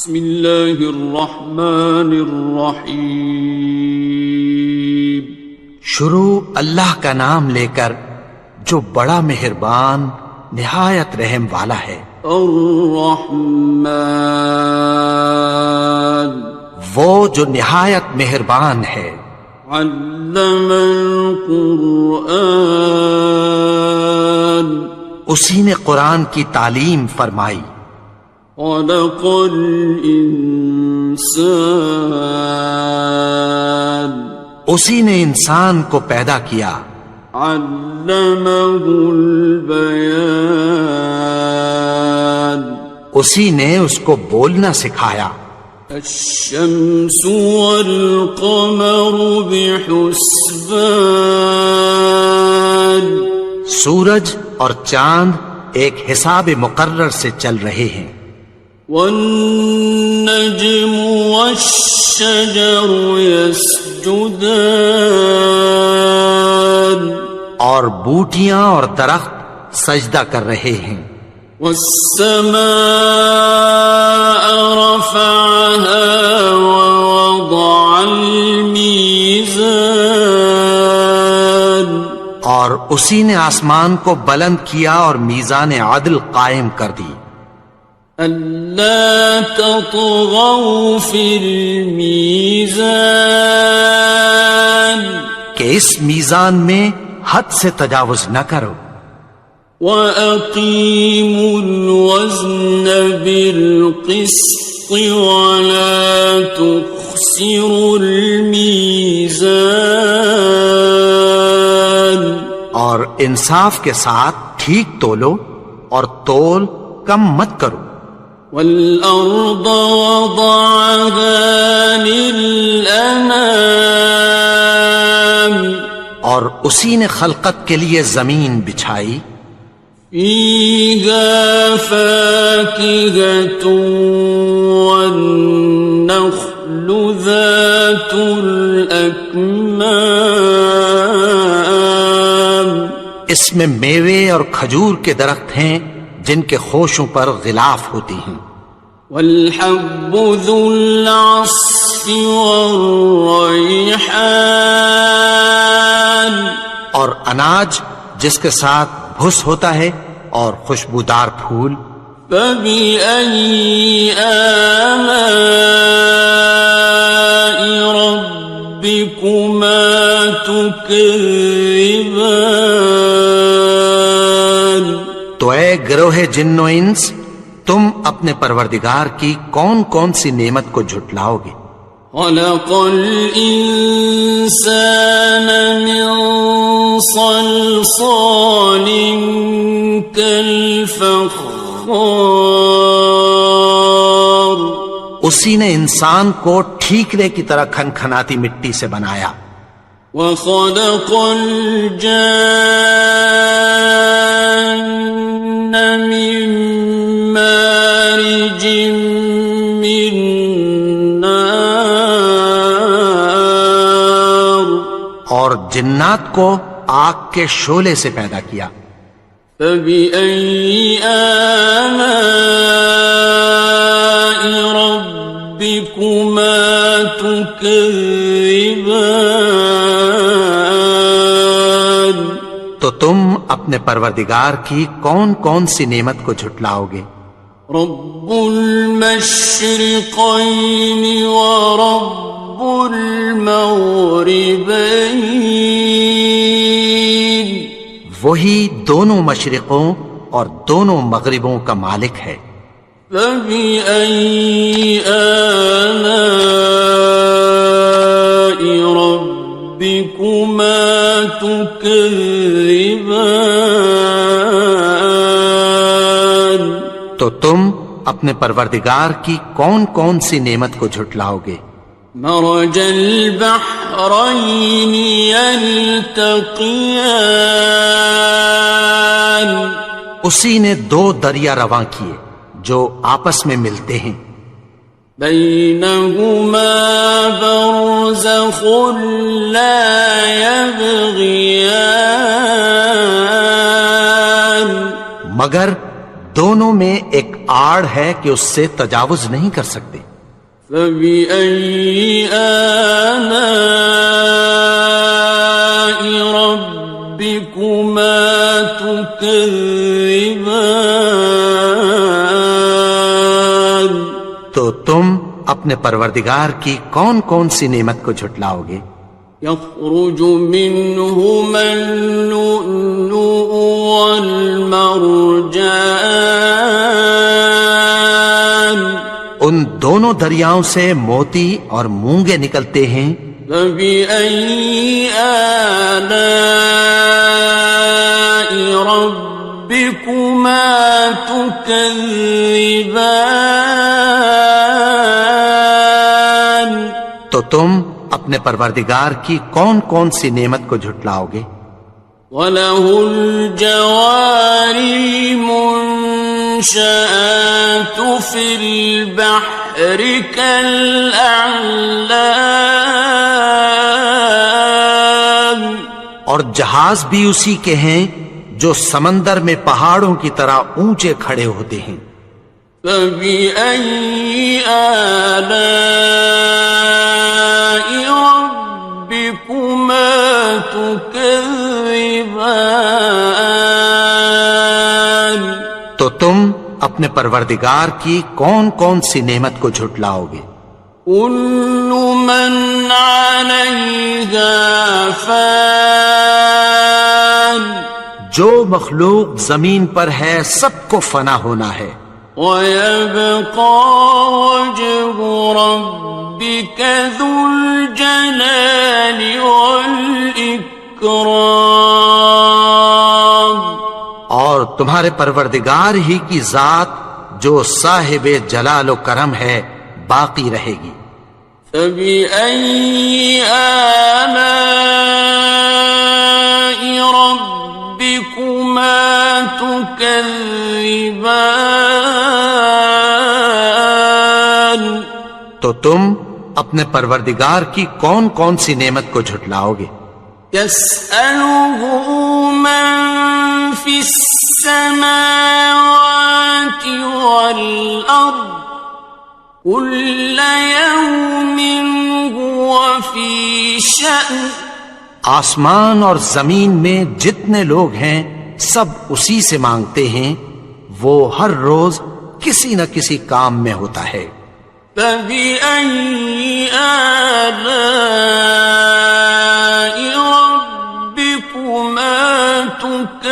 بسم اللہ الرحمن الرحیم. شروع اللہ کا نام لے کر جو بڑا مہربان نہایت رحم والا ہے. الرحمن وہ جو نہایت مہربان ہے. علم القرآن اسی نے قرآن کی تعلیم فرمائی. خلق الانسان اسی نے انسان کو پیدا کیا. علمہ البیان اسی نے اس کو بولنا سکھایا. الشمس والقمر بحسبان سورج اور چاند ایک حساب مقرر سے چل رہے ہیں. والنجم والشجر يسجدان اور بوٹیاں اور درخت سجدہ کر رہے ہیں. والسماء رفعها ووضع الميزان اور اسی نے آسمان کو بلند کیا اور میزان عدل قائم کر دی. ألا تطغوا في الميزان کہ اس میزان میں حد سے تجاوز نہ کرو. وَأَقِيمُوا الْوَزْنَ بِالْقِسْطِ وَلَا تُخْسِرُوا الْمِيزَانَ اور انصاف کے ساتھ ٹھیک تولو اور تول کم مت کرو. وَالْأَرْضَ وَضَعَهَا لِلْأَنَامِ اور اسی نے خلقت کے لیے زمین بچھائی. فِيهَا فَاكِهَةٌ وَالنَّخْلُ ذَاتُ الْأَكْمَامِ اس میں میوے اور کھجور کے درخت ہیں جن کے خوشوں پر غلاف ہوتی ہیں. وَالْحَبُّ ذُو الْعَصْفِ وَالرَّيْحَانِ اور اناج جس کے ساتھ بھس ہوتا ہے اور خوشبودار پھول. فَبِأَيِّ آلَاءِ رَبِّكُمَا تُكَذِّبَانِ تو اے گروہ جن و انس تم اپنے پروردگار کی کون کون سی نعمت کو جھٹلاؤ گے. خَلَقَ الْإِنسَانَ مِنْ صَلْصَالٍ كَالْفَخَّارِ اسی نے انسان کو ٹھیکرے کی طرح کھنکھناتی مٹی سے بنایا. وَخَلَقَ الْجَانَّ مِن مَّارِجٍ مِّن نَّارٍ اور جنات کو آگ کے شعلے سے پیدا کیا. فَبِأَيِّ آلَاءِ رَبِّكُمَا تُكَذِّبَانِ تو تم اپنے پروردگار کی کون کون سی نعمت کو جھٹلاؤ گے. رب المشرقین ورب المغربین وہی دونوں مشرقوں اور دونوں مغربوں کا مالک ہے. فَبِأَيِّ آلَاءِ رَبِّكُمَا تُكَذِّبَانِ تو تم اپنے پروردگار کی کون کون سی نعمت کو جھٹلاؤ گے. مرج البحرین یلتقیان اسی نے دو دریا رواں کیے جو آپس میں ملتے ہیں. بینہما برزخ لا یبغیان مگر دونوں میں ایک آڑ ہے کہ اس سے تجاوز نہیں کر سکتے۔ فبأي آلاء ربكما تكذبان؟ تو تم اپنے پروردگار کی کون کون سی نعمت کو جھٹلاؤ گے؟ يخرج منهما اللؤلؤ والمرجان، ان دونوں دریاؤں سے موتی اور مونگے نکلتے ہیں۔ فبأي آلاء ربكما تكذبان؟ تو تم اپنے پروردگار کی کون کون سی نعمت کو جھٹلاؤ گے؟ وَلَهُ الْجَوَارِ الْمُنشَآتُ فِي الْبَحْرِ كَالْأَعْلَامِ، اور جہاز بھی اسی کے ہیں جو سمندر میں پہاڑوں کی طرح اونچے کھڑے ہوتے ہیں۔ فَبِأَيِّ آلَاءِ رَبِّكُمَا تُكَذِّبَانِ؟ تو تم اپنے پروردگار کی کون کون سی نعمت کو جھٹلاؤ گے؟ كُلُّ مَنْ عَلَيْهَا فَانٍ، جو مخلوق زمین پر ہے سب کو فنا ہونا ہے۔ وَيَبْقَى وَجْهُ رَبِّكَ ذُو الْجَلَالِ وَالْإِكْرَامِ، اور تمہارے پروردگار ہی کی ذات جو صاحب جلال و کرم ہے باقی رہے گی۔ فَبِأَيِّ آلَاءِ رَبِّكُمَا تُكَذِّبَانِ؟ تو تم اپنے پروردگار کی کون کون سی نعمت کو جھٹلاؤ گے؟ يَسْأَلُهُ مَن فِي السَّمَاوَاتِ وَالْأَرْضِ كُلَّ يَوْمٍ هُوَ فِي شَأْنٍ، آسمان اور زمین میں جتنے لوگ ہیں سب اسی سے مانگتے ہیں، وہ ہر روز کسی نہ کسی کام میں ہوتا ہے۔ فَبِأَيِّ آلَاءِ رَبِّكُمَا تُكَذِّبَانِ؟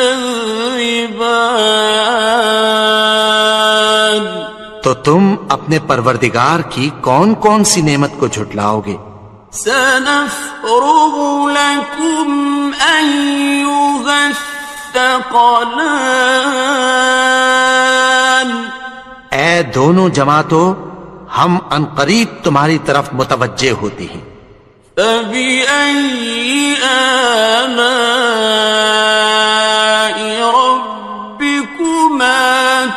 تو تم اپنے پروردگار کی کون کون سی نعمت کو جھٹلاؤ گے؟ سَنَفْرُغُ لَكُمْ أَيُّهَ الثَّقَلَانِ، اے دونوں جماعتوں، ہم عنقریب تمہاری طرف متوجہ ہوتے ہیں۔ فَبِأَيِّ آلَاءِ رَبِّكُمَا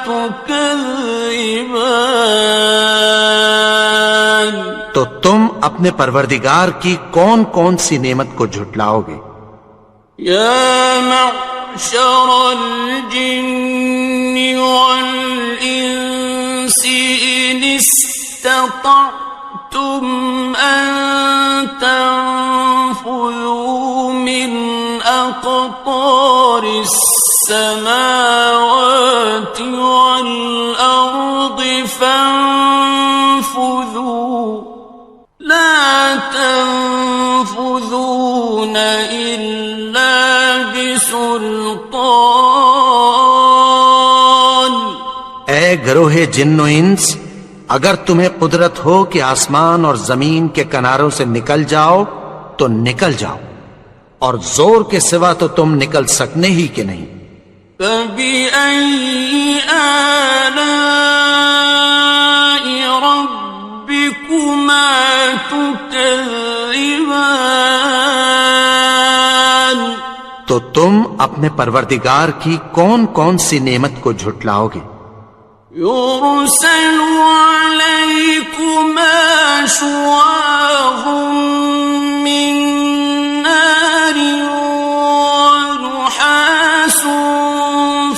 تُكَذِّبَانِ؟ تو تم اپنے پروردگار کی کون کون سی نعمت کو جھٹلاؤ گے؟ يَا مَعْشَرَ الْجِنِّ وَالْإِنسِ إِنِ اسْتَطَعْتُمْ أَن تَنفُذُوا مِنْ أَقْطَارِ السَّمَاوَاتِ وَالْأَرْضِ فَانفُذُوا لَا تَنفُذُونَ إِلَّا بِسُلْطَانٍ۔ اے گروہ جن و انس، اگر تمہیں قدرت ہو کہ آسمان اور زمین کے کناروں سے نکل جاؤ تو نکل جاؤ، اور زور کے سوا تو تم نکل سکنے ہی کہ نہیں۔ فَبِأَيِّ آلَاءِ رَبِّكُمَا تُكَذِّبَانِ؟ تو تم اپنے پروردگار کی کون کون سی نعمت کو جھٹلاؤ گے؟ يُرْسَلُ عَلَيْكُمَا شُوَاظٌ مِّن نَّارٍ وَنُحَاسٌ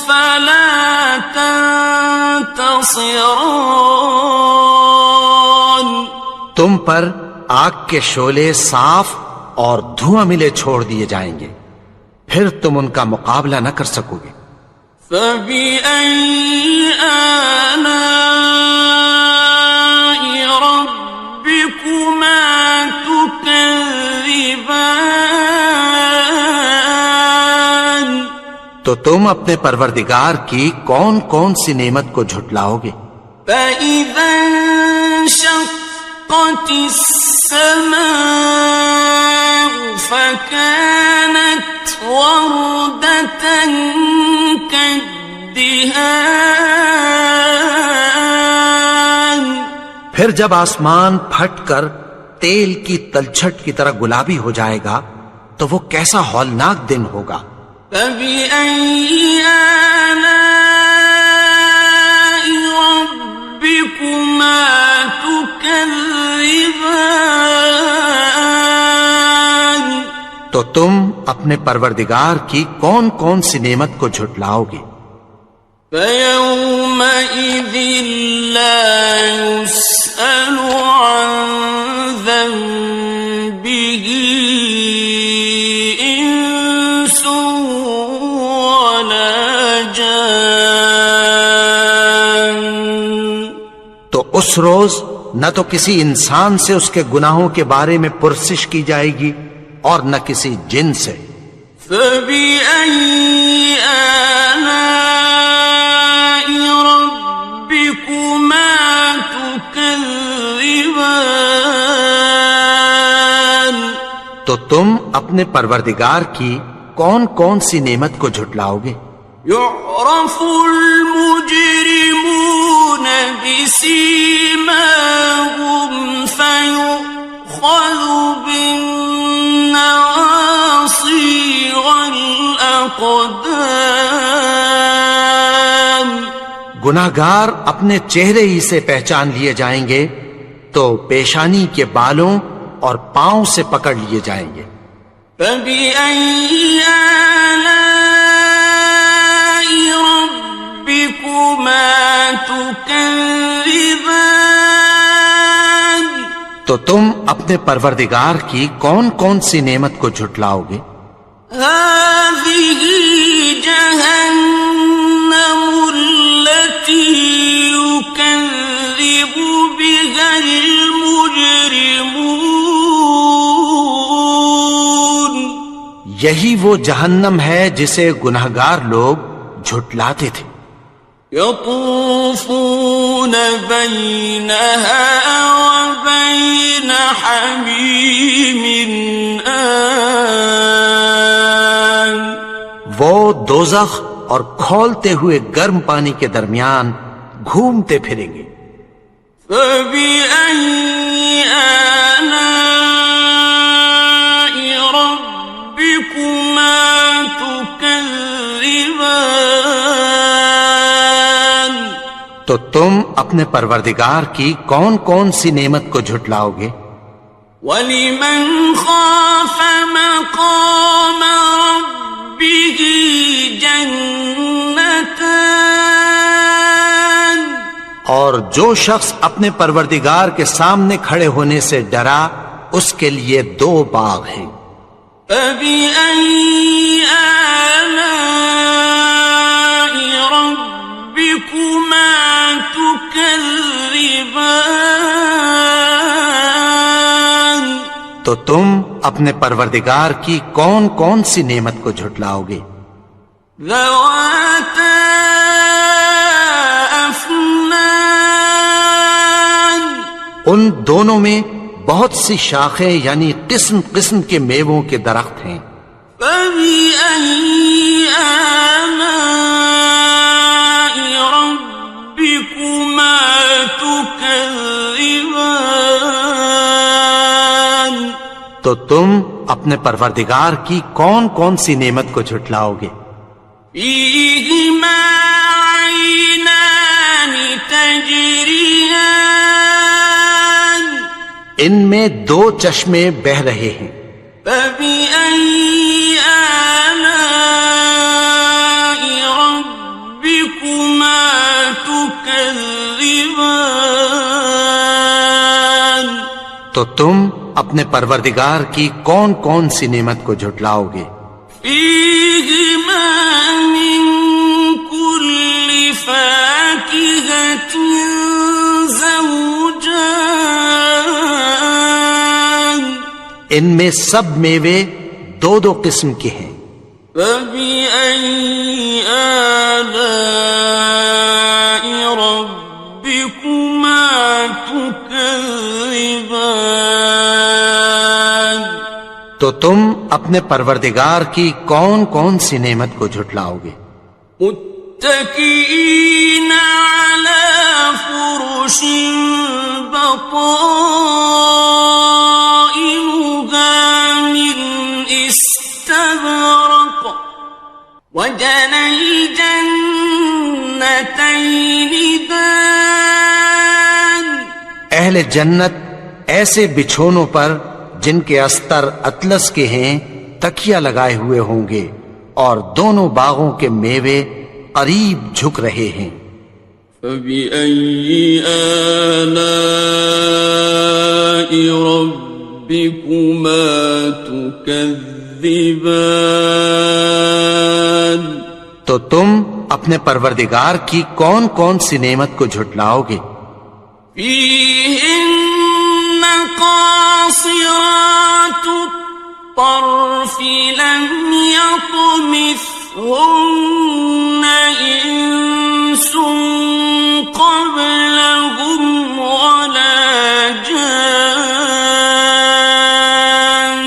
فَلَا تَنتَصِرَانِ؟ تم پر آگ کے شعلے صاف اور دھواں ملے چھوڑ دیے جائیں گے، پھر تم ان کا مقابلہ نہ کر سکو گے۔ فَبِأَيِّ آلَاءِ رَبِّكُمَا تُكَذِّبَانِ؟ تو تم اپنے پروردگار کی کون کون سی نعمت کو جھٹلاؤ گے؟ فَإِذَا انشَقَّتِ السَّمَاءُ فَكَانَتْ وَرْدَةً كَالدِّهَانِ، پھر جب آسمان پھٹ کر تیل کی تلچھٹ کی طرح گلابی ہو جائے گا تو وہ کیسا ہولناک دن ہوگا۔ فَبِأَيِّ آلَاءِ رَبِّكُمَا تُكَذِّبَانِ؟ تو تم اپنے پروردگار کی کون کون سی نعمت کو جھٹلاؤ گے؟ فَيَوْمَئِذٍ لَا يُسْأَلُ عَنْ ذَنبِهِ إِنسٌ وَلَا جَانٌ۔ تو اس روز نہ تو کسی انسان سے اس کے گناہوں کے بارے میں پرسش کی جائے گی اور نہ کسی جن سے۔ فَبِأَيِّ آلَاءِ رَبِّكُمَا تُكَذِّبَانِ؟ تو تم اپنے پروردگار کی کون کون سی نعمت کو جھٹلاؤ گے؟ يُعْرَفُ الْمُجْرِمُونَ بِسِيمَاهُمْ فَيُؤْخَذُ بِالنَّوَاصِي وَالْأَقْدَامِ۔ گناہگار اپنے چہرے ہی سے پہچان لیے جائیں گے تو پیشانی کے بالوں اور پاؤں سے پکڑ لیے جائیں گے۔ فَبِأَيِّ آلَاءِ رَبِّكُمَا تُكَذِّبَانِ؟ تو تم اپنے پروردگار کی کون کون سی نعمت کو جھٹلاؤ گے؟ هَٰذِهِ جَهَنَّمُ الَّتِي يُكَذِّبُ بِهَا الْمُجْرِمُونَ۔ یہی وہ جہنم ہے جسے گناہگار لوگ جھٹلاتے تھے۔ يَطُوفُونَ بَيْنَهَا وَبَيْنَ حَمِيمٍ آنٍ۔ وہ دوزخ اور کھولتے ہوئے گرم پانی کے درمیان گھومتے پھریں گے۔ فَبِأَيِّ آلَاءِ رَبِّكُمَا تُكَذِّبَانِ؟ تو تم اپنے پروردگار کی کون کون سی نعمت کو جھٹلاؤ گے؟ وَلِمَنْ خَافَ مَقَامَ رَبِّهِ جَنَّتَانِ؟ اور جو شخص اپنے پروردگار کے سامنے کھڑے ہونے سے ڈرا اس کے لیے 2 باغ ہیں۔ فَبِأَيِّ آلَاءِ رَبِّكُمَا تُكَذِّبَانِ؟ تو تم اپنے پروردگار کی کون کون سی نعمت کو جھٹلاؤ گے؟ ذَوَاتَا أَفْنَانٍ؟ ان دونوں میں بہت سی شاخیں یعنی قسم قسم کے میووں کے درخت ہیں۔ فَبِأَيِّ آلَاءِ رَبِّكُمَا تُكَذِّبَانِ؟ تو تم اپنے پروردگار کی کون کون سی نعمت کو جھٹلاؤ گے؟ فِيهِمَا عَيْنَانِ تَجْرِيَانِ؟ ان میں 2 چشمے بہ رہے ہیں۔ فَبِأَيِّ آلَاءِ رَبِّكُمَا تُكَذِّبَانِ؟ تو تم اپنے پروردگار کی کون کون سی نعمت کو جھٹلاؤ گے؟ فیہما من کل فاکہۃ زوجان، ان میں سب میوے دو دو قسم کے ہیں۔ فبأي آلاء ربكما تكذبان، تو تم اپنے پروردگار کی کون کون سی نعمت کو جھٹلاؤ گے؟ متكئين على فرش بطائنها من استبرق، وجنى الجنتين دان، اہل جنت ایسے بچھونوں پر جن کے استر اطلس کے ہیں تکیہ لگائے ہوئے ہوں گے، اور دونوں باغوں کے میوے قریب جھک رہے ہیں۔ فبأي آلاء ربكما تكذبان، تو تم اپنے پروردگار کی کون کون سی نعمت کو جھٹلاؤ گے؟ فيهن قاصرات الطرف لم يطمثهن إنس قبلهم ولا جان،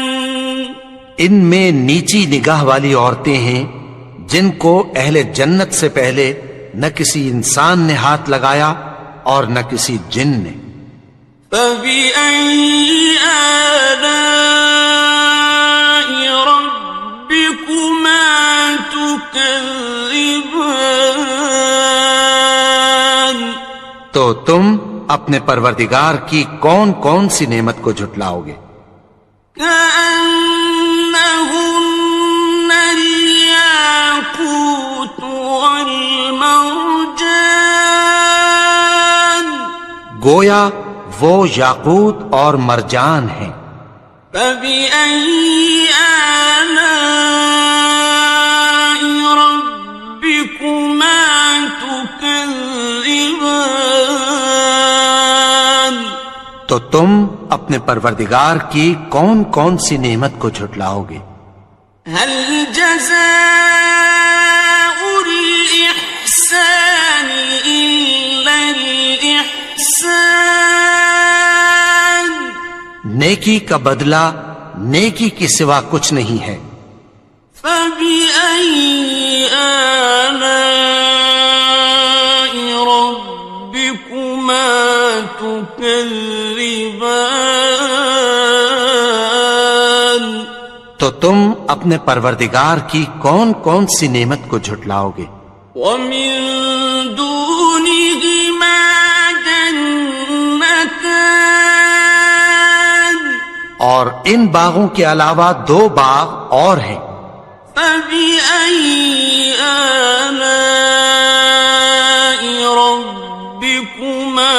ان میں نیچی نگاہ والی عورتیں ہیں جن کو اہل جنت سے پہلے نہ کسی انسان نے ہاتھ لگایا اور نہ کسی جن نے۔ فبأي آلاء ربكما تكذبان، تو تم اپنے پروردگار کی کون کون سی نعمت کو جھٹلاؤ گے؟ كأنهن الياقوت والمرجان، گویا وہ یاقوت اور مرجان ہیں۔ فبأي آلاء ربكما تكذبان، تو تم اپنے پروردگار کی کون کون سی نعمت کو جھٹلاؤ گے؟ هل جزاء الإحسان إلا الإحسان، نیکی کا بدلہ نیکی کے سوا کچھ نہیں ہے۔ فبأي آلاء ربكما تكذبان، تو تم اپنے پروردگار کی کون کون سی نعمت کو جھٹلاؤ گے؟ ومن دونهما جنتان، اور ان باغوں کے علاوہ دو باغ اور ہیں۔ فبأي آلاء ربكما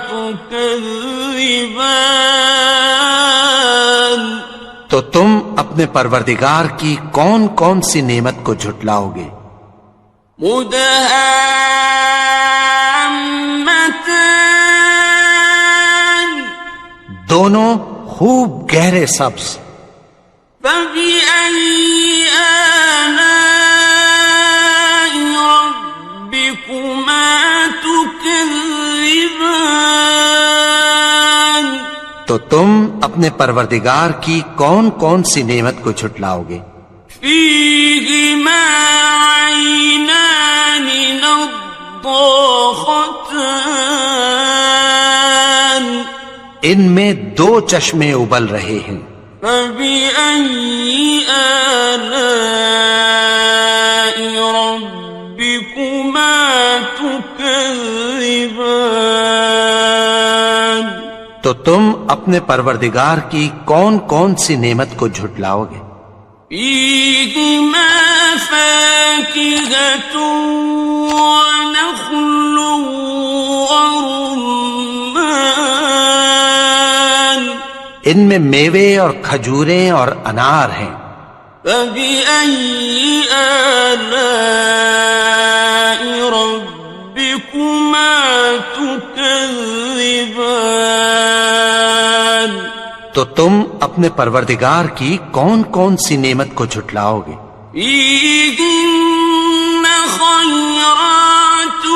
تكذبان، تو تم اپنے پروردگار کی کون کون سی نعمت کو جھٹلاؤ گے؟ مدهامتان، دونوں خوب گہرے سبز۔ فبأي آلاء ربكما تكذبان، تو تم اپنے پروردگار کی کون کون سی نعمت کو جھٹلاؤ گے؟ فيهما عينان نضاختان، ان میں دو چشمے ابل رہے ہیں۔ فبأي آلاء ربكما تكذبان، تو تم اپنے پروردگار کی کون کون سی نعمت کو جھٹلاؤ گے؟ فيهما فاكهة ونخل ورمان، ان میں میوے اور کھجوریں اور انار ہیں۔ فبأي آلاء ربكما تكذبان؟ تو تم اپنے پروردگار کی کون کون سی نعمت کو جھٹلاؤ گے؟ فيهن خيرات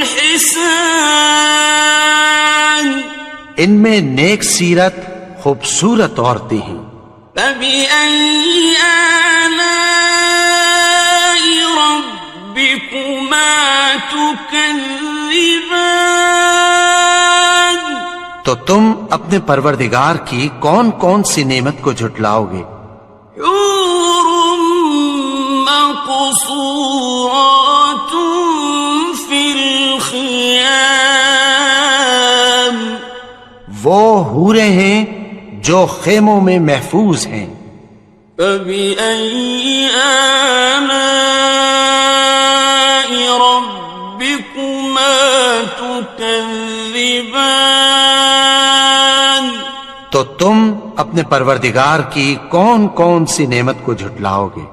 حسان، ان میں نیک سیرت خوبصورت عورتیں ہیں۔ فبأي آلاء ربكما تكذبان؟ تو تم اپنے پروردگار کی کون کون سی نعمت کو جھٹلاؤ گے؟ حور مقصورات في الخيام، وہ حوریں ہیں جو خیموں میں محفوظ ہیں۔ فبأي آلاء ربكما تكذبان؟ تو تم اپنے پروردگار کی کون کون سی نعمت کو جھٹلاؤ گے؟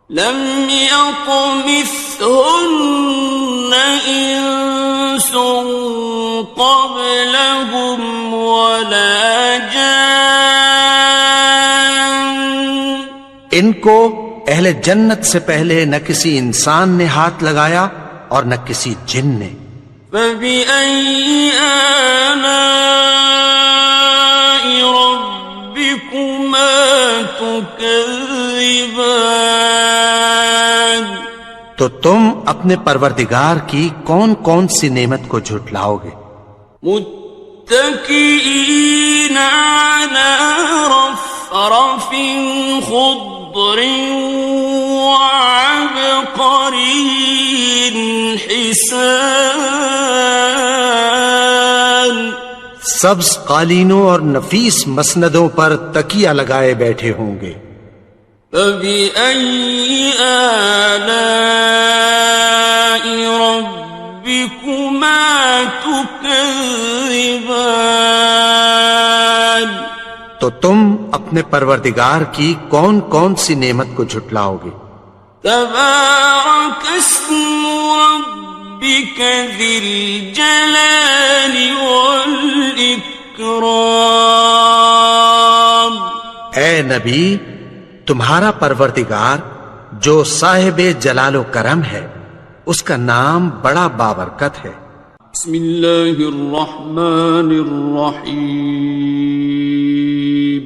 لم يطمثهن إنس قبلهم ولا جان، ان کو اہل جنت سے پہلے نہ کسی انسان نے ہاتھ لگایا اور نہ کسی جن نے۔ فبأي آلاء ربكما تكذبان؟ تو تم اپنے پروردگار کی کون کون سی نعمت کو جھٹلاؤ گے؟ متكئين على رفرف خضر وعبقري حسان، سبز قالینوں اور نفیس مسندوں پر تکیہ لگائے بیٹھے ہوں گے۔ فبأي آلاء ربكما تكذبان؟ تو تم اپنے پروردگار کی کون کون سی نعمت کو جھٹلاؤ گے؟ تبارك اسم ربك ذي الجلال والإكرام۔ اے نبی، تمہارا پروردگار جو صاحب جلال و کرم ہے، اس کا نام بڑا بابرکت ہے۔ بسم اللہ الرحمن الرحیم،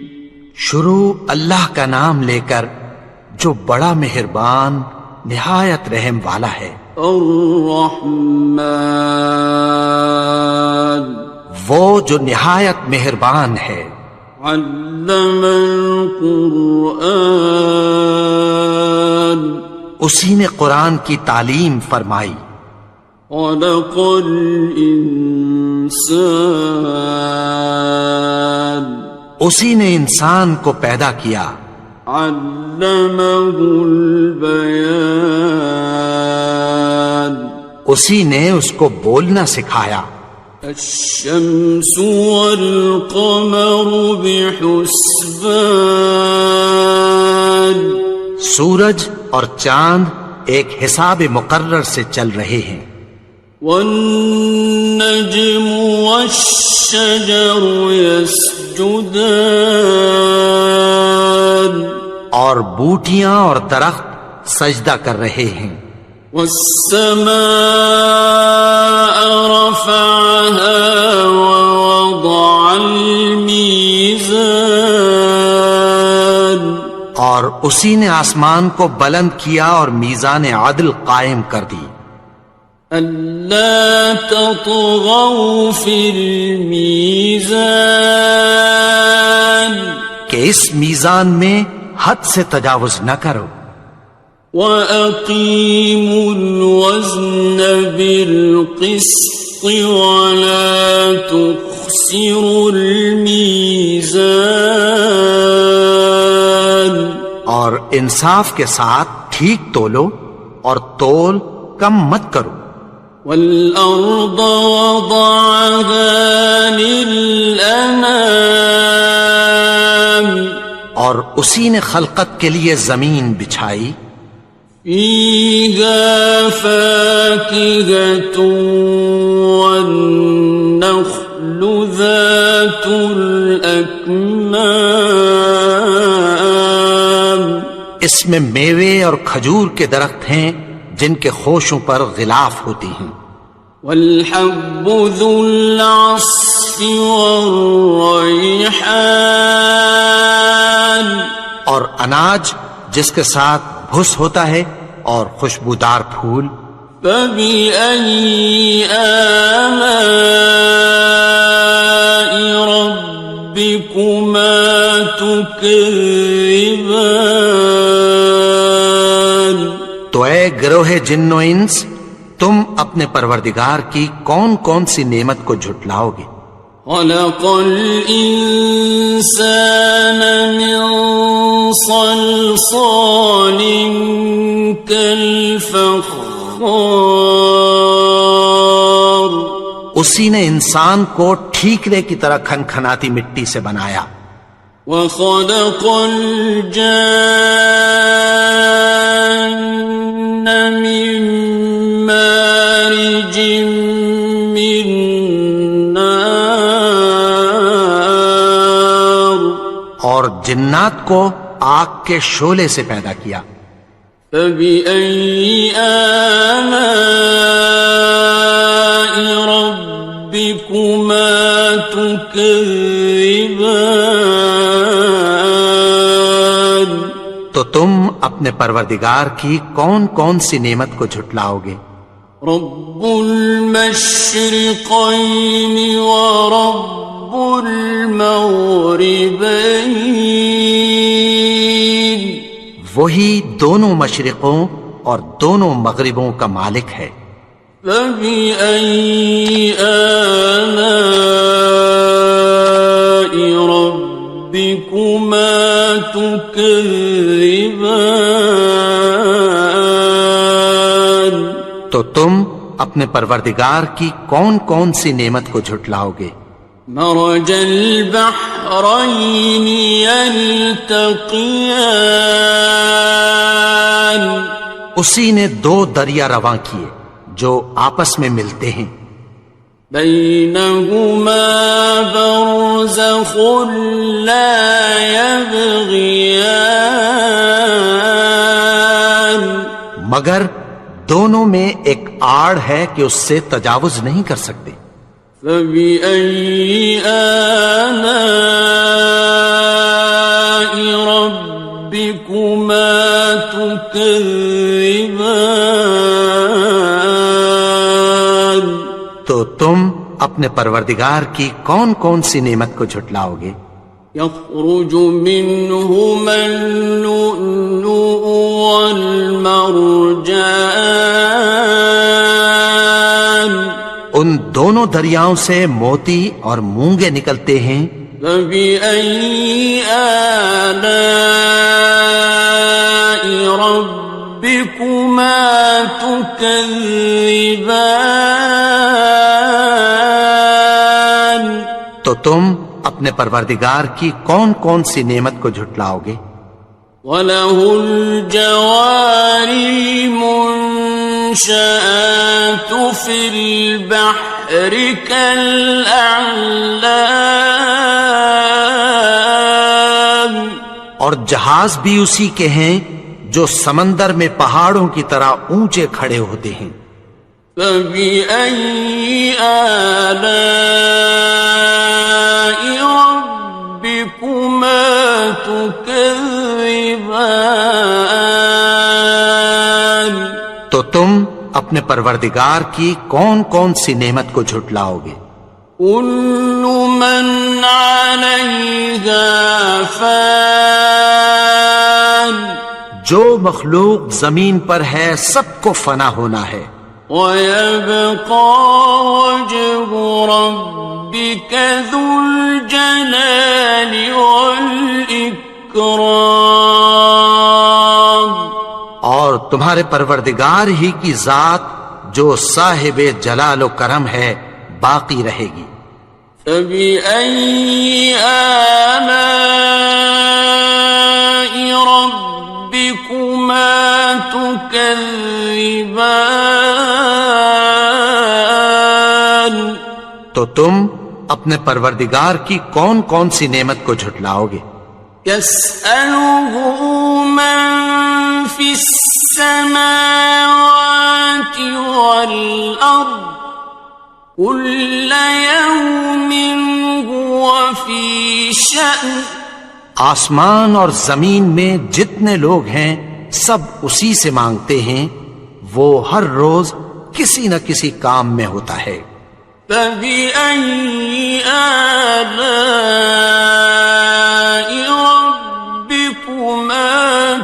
شروع اللہ کا نام لے کر جو بڑا مہربان نہایت رحم والا ہے۔ الرحمن، وہ جو نہایت مہربان ہے۔ علم القرآن، اسی نے قرآن کی تعلیم فرمائی۔ خلق الانسان، اسی نے انسان کو پیدا کیا۔ علمہ البیان، اسی نے اس کو بولنا سکھایا۔ الشمس والقمر بحسبان، سورج اور چاند ایک حساب مقرر سے چل رہے ہیں۔ والنجم والشجر يسجدان، اور بوٹیاں اور درخت سجدہ کر رہے ہیں۔ والسماء رفعها ووضع الميزان، اور اسی نے آسمان کو بلند کیا اور میزان عدل قائم کر دی۔ ألا تطغوا في الميزان، کہ اس میزان میں حد سے تجاوز نہ کرو۔ وَأَقِيمُوا الْوَزْنَ بِالْقِسْطِ وَلَا تُخْسِرُوا الْمِيزَانَ، اور انصاف کے ساتھ ٹھیک تولو اور تول کم مت کرو۔ وَالْأَرْضَ وَضَعَهَا لِلْأَنَامِ، اور اسی نے خلقت کے لیے زمین بچھائی، فيها فاكهة والنخل ذات الأكمام، اس میں میوے اور کھجور کے درخت ہیں جن کے خوشوں پر غلاف ہوتی ہیں، والحب ذو العصف والریحان، اور اناج جس کے ساتھ بھس ہوتا ہے اور خوشبودار پھول، فبأي آلاء ربكما تكذبان، تو اے گروہ جن و انس، تم اپنے پروردگار کی کون کون سی نعمت کو جھٹلاؤ گے؟ خلق الإنسان من صلصال كالفخار، اسی نے انسان کو ٹھیکرے کی طرح کھنکھناتی مٹی سے بنایا، وخلق الجان من مارج من نار، اور جنات کو آگ کے شعلے سے پیدا کیا، فبأي آلاء ربكما تكذبان، تو تم اپنے پروردگار کی کون کون سی نعمت کو جھٹلاؤ گے؟ رب المشرقين ورب المغربين، وہی دونوں مشرقوں اور دونوں مغربوں کا مالک ہے، فبأي آلاء ربكما تكذبان، تو تم اپنے پروردگار کی کون کون سی نعمت کو جھٹلاؤ گے؟ مرج البحرين يلتقيان، اسی نے دو دریا رواں کیے جو آپس میں ملتے ہیں، بينهما برزخ لا يبغيان، مگر دونوں میں ایک آڑ ہے کہ اس سے تجاوز نہیں کر سکتے، فبأي آلاء ربكما تكذبان، تو تم اپنے پروردگار کی کون کون سی نعمت کو جھٹلاؤ گے؟ يخرج منهما اللؤلؤ والمرجان، ان دونوں دریاؤں سے موتی اور مونگے نکلتے ہیں، فبأي آلاء ربكما تكذبان، تو تم اپنے پروردگار کی کون کون سی نعمت کو جھٹلاؤ گے؟ وَلَهُ الْجَوَارِ الْمُنشَآتُ فِي الْبَحْرِ كَالْأَعْلَامِ، اور جہاز بھی اسی کے ہیں جو سمندر میں پہاڑوں کی طرح اونچے کھڑے ہوتے ہیں، فَبِأَيِّ آلَاءِ رَبِّكُمَا تُكَذِّبَانِ، تو تم اپنے پروردگار کی کون کون سی نعمت کو جھٹلاؤ گے؟ كُلُّ مَنْ عَلَيْهَا فَانٍ، جو مخلوق زمین پر ہے سب کو فنا ہونا ہے، وَيَبْقَى وَجْهُ رَبِّكَ ذُو الْجَلَالِ وَالْإِكْرَامِ، اور تمہارے پروردگار ہی کی ذات جو صاحب جلال و کرم ہے باقی رہے گی، فَبِأَيِّ آلَاءِ تكذبان تو تم اپنے پروردگار کی کون کون سی نعمت کو جھٹلاؤ گے؟ يسأله من في السماوات والأرض كل يوم هو في شأن آسمان اور زمین میں جتنے لوگ ہیں سب اسی سے مانگتے ہیں، وہ ہر روز کسی نہ کسی کام میں ہوتا ہے۔ فبأي آلاء ربكما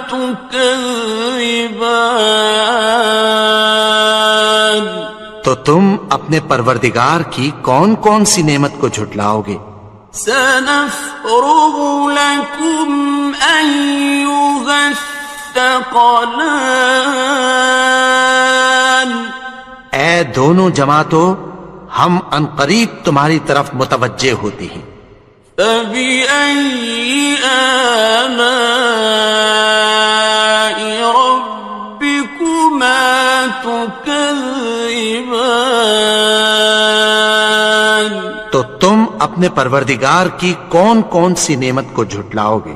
تكذبان تو تم اپنے پروردگار کی کون کون سی نعمت کو جھٹلاؤ گے؟ سنفرغ لكم أيها الثقلان اے دونوں جماعتوں، ہم عنقریب تمہاری طرف متوجہ ہوتے ہیں۔ فبأي آلاء ربكما تكذبان تو تم اپنے پروردگار کی کون کون سی نعمت کو جھٹلاؤ گے؟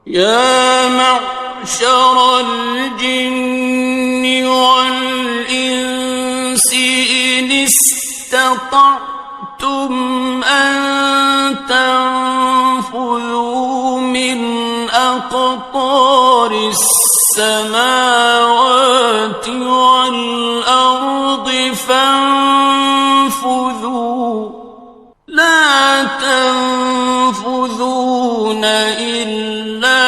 يا معشر الجن والإنس إن استطعتم أن تنفذوا من أقطار السماوات والأرض فانفذوا لا تنفذون إلا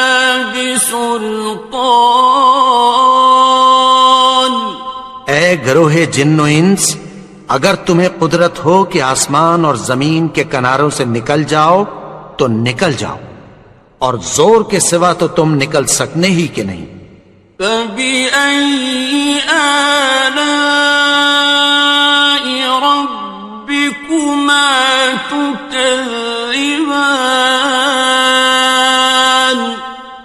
بسلطان اے گروہ جن و انس، اگر تمہیں قدرت ہو کہ آسمان اور زمین کے کناروں سے نکل جاؤ تو نکل جاؤ، اور زور کے سوا تو تم نکل سکنے ہی کہ نہیں۔ فبأي آلاء ربكما تكذبان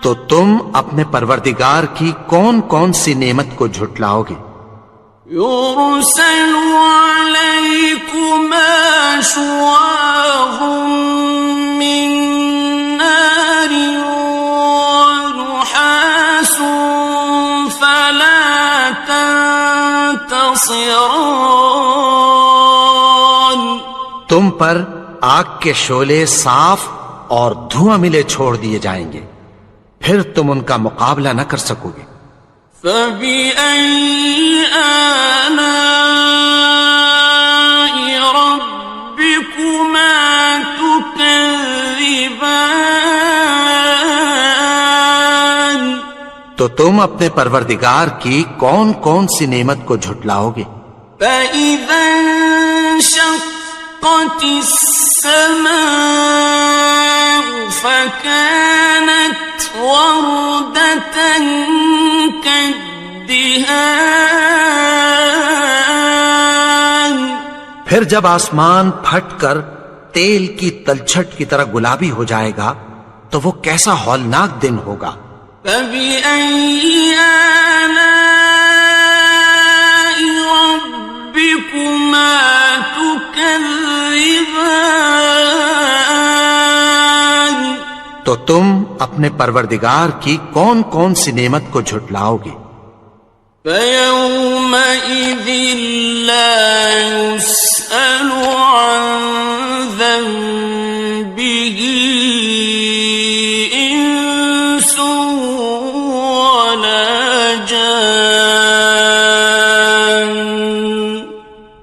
تو تم اپنے پروردگار کی کون کون سی نعمت کو جھٹلاؤ گے؟ يرسل عليكما شواظ من نار ونحاس فلا تنتصران تم پر آگ کے شعلے صاف اور دھواں ملے چھوڑ دیے جائیں گے، پھر تم ان کا مقابلہ نہ کر سکو گے۔ فبأي آلاء ربكما تكذبان تو تم اپنے پروردگار کی کون کون سی نعمت کو جھٹلاؤ گے؟ فإذا انشقت السماء فكانت وردة كالدهان پھر جب آسمان پھٹ کر تیل کی تلچھٹ کی طرح گلابی ہو جائے گا تو وہ کیسا ہولناک دن ہوگا۔ فبأي آلاء ربكما تكذبان تو تم اپنے پروردگار کی کون کون سی نعمت کو جھٹلاؤ گے؟ فيومئذ لا يسأل عن ذنبه إنس ولا جان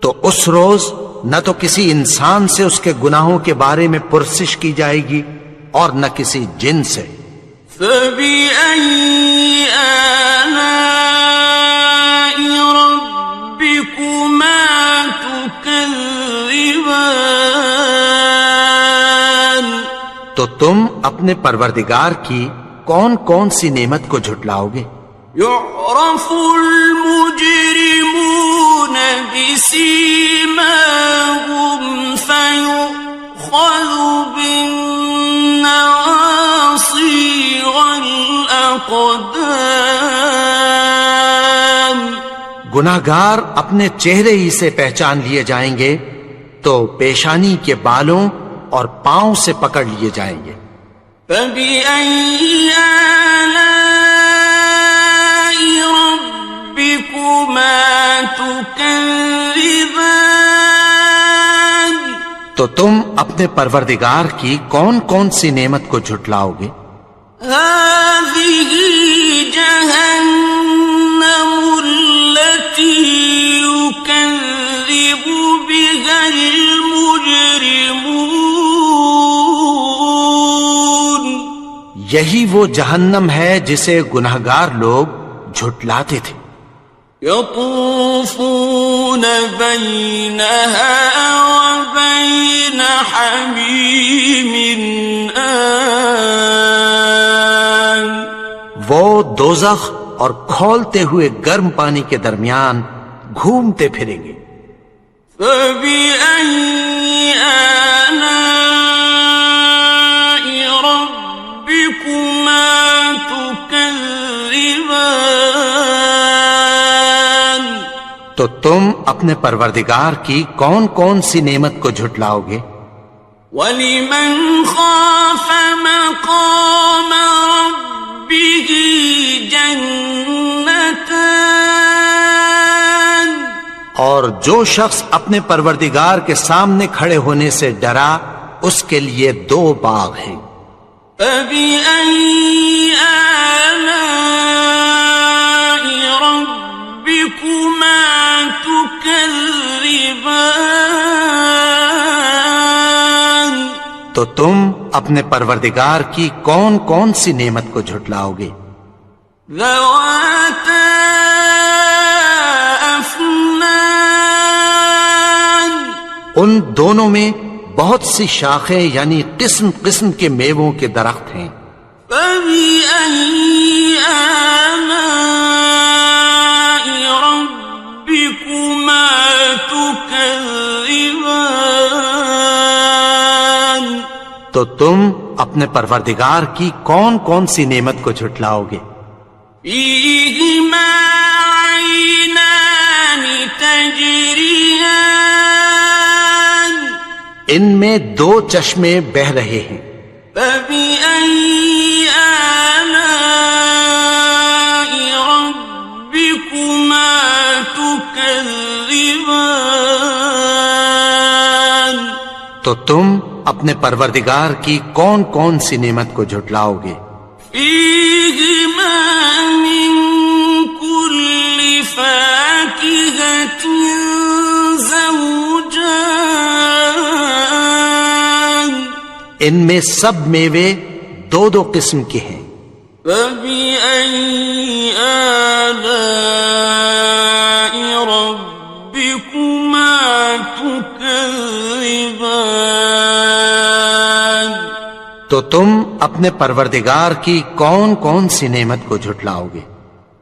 تو اس روز نہ تو کسی انسان سے اس کے گناہوں کے بارے میں پرسش کی جائے گی اور نہ کسی جن سے۔ فبأي آلاء ربكما تكذبان تو تم اپنے پروردگار کی کون کون سی نعمت کو جھٹلاؤ گے؟ يعرف المجرمون بسيماهم فيؤخذ بالنواصي والأقدام گناہگار اپنے چہرے ہی سے پہچان لیے جائیں گے تو پیشانی کے بالوں اور پاؤں سے پکڑ لیے جائیں گے۔ فَبِأَيِّ آلَاءِ رَبِّكُمَا تُكَذِّبَانِ؟ تو تم اپنے پروردگار کی کون کون سی نعمت کو جھٹلاؤ گے؟ هَٰذِهِ جَهَنَّمُ الَّتِي يُكَذِّبُ بِهَا الْمُجْرِمُونَ۔ یہی وہ جہنم ہے جسے گناہگار لوگ جھٹلاتے تھے۔ يطوفون بينها وبين حميم آن۔ وہ دوزخ اور کھولتے ہوئے گرم پانی کے درمیان گھومتے پھریں گے۔ فَبِأَيِّ آلَاءِ رَبِّكُمَا تُكَذِّبَانِ؟ تو تم اپنے پروردگار کی کون کون سی نعمت کو جھٹلاؤ گے؟ وَلِمَنْ خَافَ مَقَامَ رَبِّهِ جَنَّتَانِ؟ اور جو شخص اپنے پروردگار کے سامنے کھڑے ہونے سے ڈرا اس کے لیے 2 باغ ہیں۔ فَبِأَيِّ آلَاءِ رَبِّكُمَا تُكَذِّبَانِ؟ تو تم اپنے پروردگار کی کون کون سی نعمت کو جھٹلاؤ گے؟ ذَوَاتَا أَفْنَانٍ؟ ان دونوں میں بہت سی شاخیں یعنی قسم قسم کے میووں کے درخت ہیں۔ فَبِأَيِّ آلَاءِ رَبِّكُمَا تُكَذِّبَانِ؟ تو تم اپنے پروردگار کی کون کون سی نعمت کو جھٹلاؤ گے؟ فِيهِمَا عَيْنَانِ تَجْرِيَانِ؟ ان میں 2 چشمے بہ رہے ہیں۔ فَبِأَيِّ آلَاءِ رَبِّكُمَا تُكَذِّبَانِ؟ تو تم اپنے پروردگار کی کون کون سی نعمت کو جھٹلاؤ گے؟ فِيهِمَا مِن كُلِّ فَاكِهَةٍ زَوْجَانِ؟ ان میں سب میوے 2 قسم کے ہیں۔ فَبِأَيِّ آلَاءِ رَبِّكُمَا تُكَذِّبَانِ؟ تو تم اپنے پروردگار کی کون کون سی نعمت کو جھٹلاؤ گے؟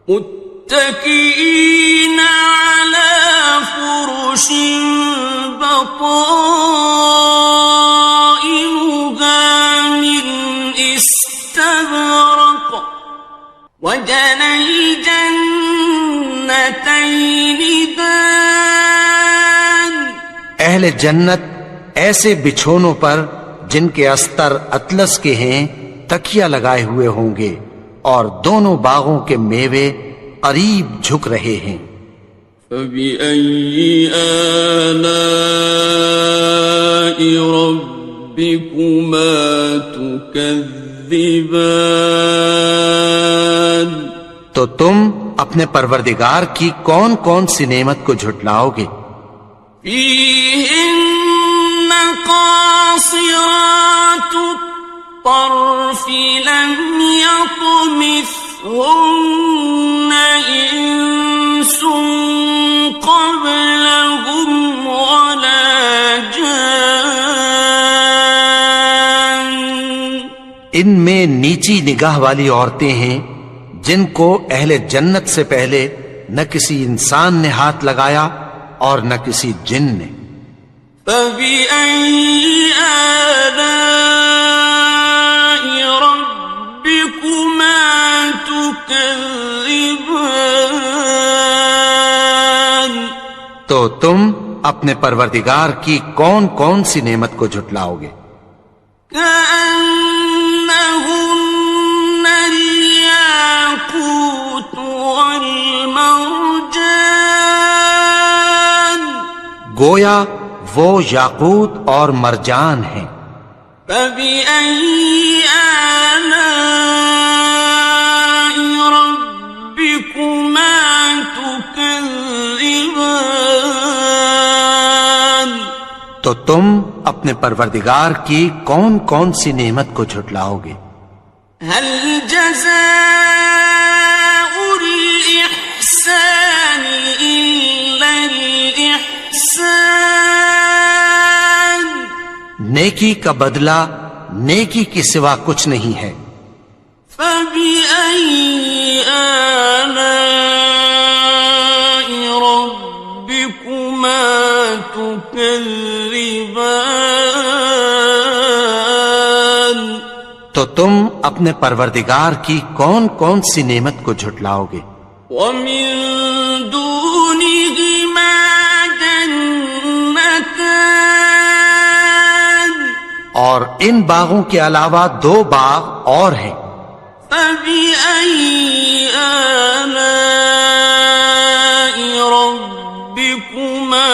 متكئين على فرش بطائنها من استبرق وجنى الجنتين دان۔ اہل جنت ایسے بچھونوں پر جن کے استر اطلس کے ہیں تکیہ لگائے ہوئے ہوں گے اور دونوں باغوں کے میوے قریب جھک رہے ہیں۔ فَبِأَيِّ آلَاءِ رَبِّكُمَا تُكَذِّبَانِ؟ تو تم اپنے پروردگار کی کون کون سی نعمت کو جھٹلاؤ گے؟ فِيهِنَّ قَاصِرَاتُ الطَّرْفِ لَمْ يَطْمِثْهُنَّ إِنسٌ قَبْلَهُمْ وَلَا جَانٌّ۔ ان میں نیچی نگاہ والی عورتیں ہیں جن کو اہل جنت سے پہلے نہ کسی انسان نے ہاتھ لگایا اور نہ کسی جن نے۔ فَبِأَيِّ آلَاءِ رَبِّكُمَا تُكَذِّبَانِ؟ تو تم اپنے پروردگار کی کون کون سی نعمت کو جھٹلاؤ گے؟ كأنهن الياقوت والمرجان گویا وہ یاقوت اور مرجان ہیں۔ فبأي آلاء ربكما تكذبان تو تم اپنے پروردگار کی کون کون سی نعمت کو جھٹلاؤ گے؟ هل جزاء الإحسان إلا الإحسان نیکی کا بدلہ نیکی کے سوا کچھ نہیں ہے۔ فبأي آلاء ربكما تكذبان تو تم اپنے پروردگار کی کون کون سی نعمت کو جھٹلاؤ گے؟ ومن دونهما جنتان اور ان باغوں کے علاوہ دو باغ اور ہیں۔ فبأي آلاء ربكما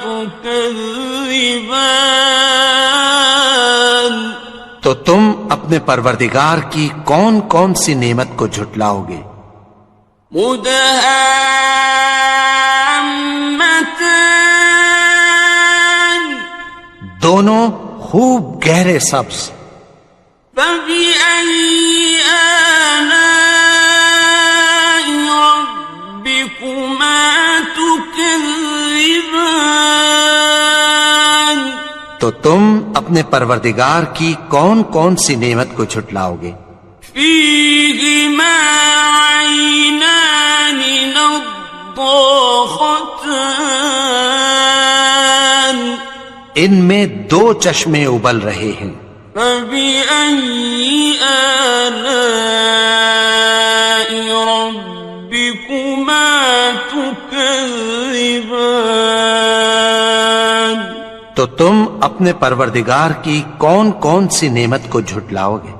تكذبان تو تم اپنے پروردگار کی کون کون سی نعمت کو جھٹلاؤ گے؟ مدهامتان دونوں خوب گہرے سبز۔ فبأي آلاء ربكما تكذبان تو تم اپنے پروردگار کی کون کون سی نعمت کو جھٹلاؤ گے؟ فيهما عينان نضاختان ان میں دو چشمے ابل رہے ہیں۔ فبأي آلاء ربكما تكذبان تو تم اپنے پروردگار کی کون کون سی نعمت کو جھٹلاؤ گے؟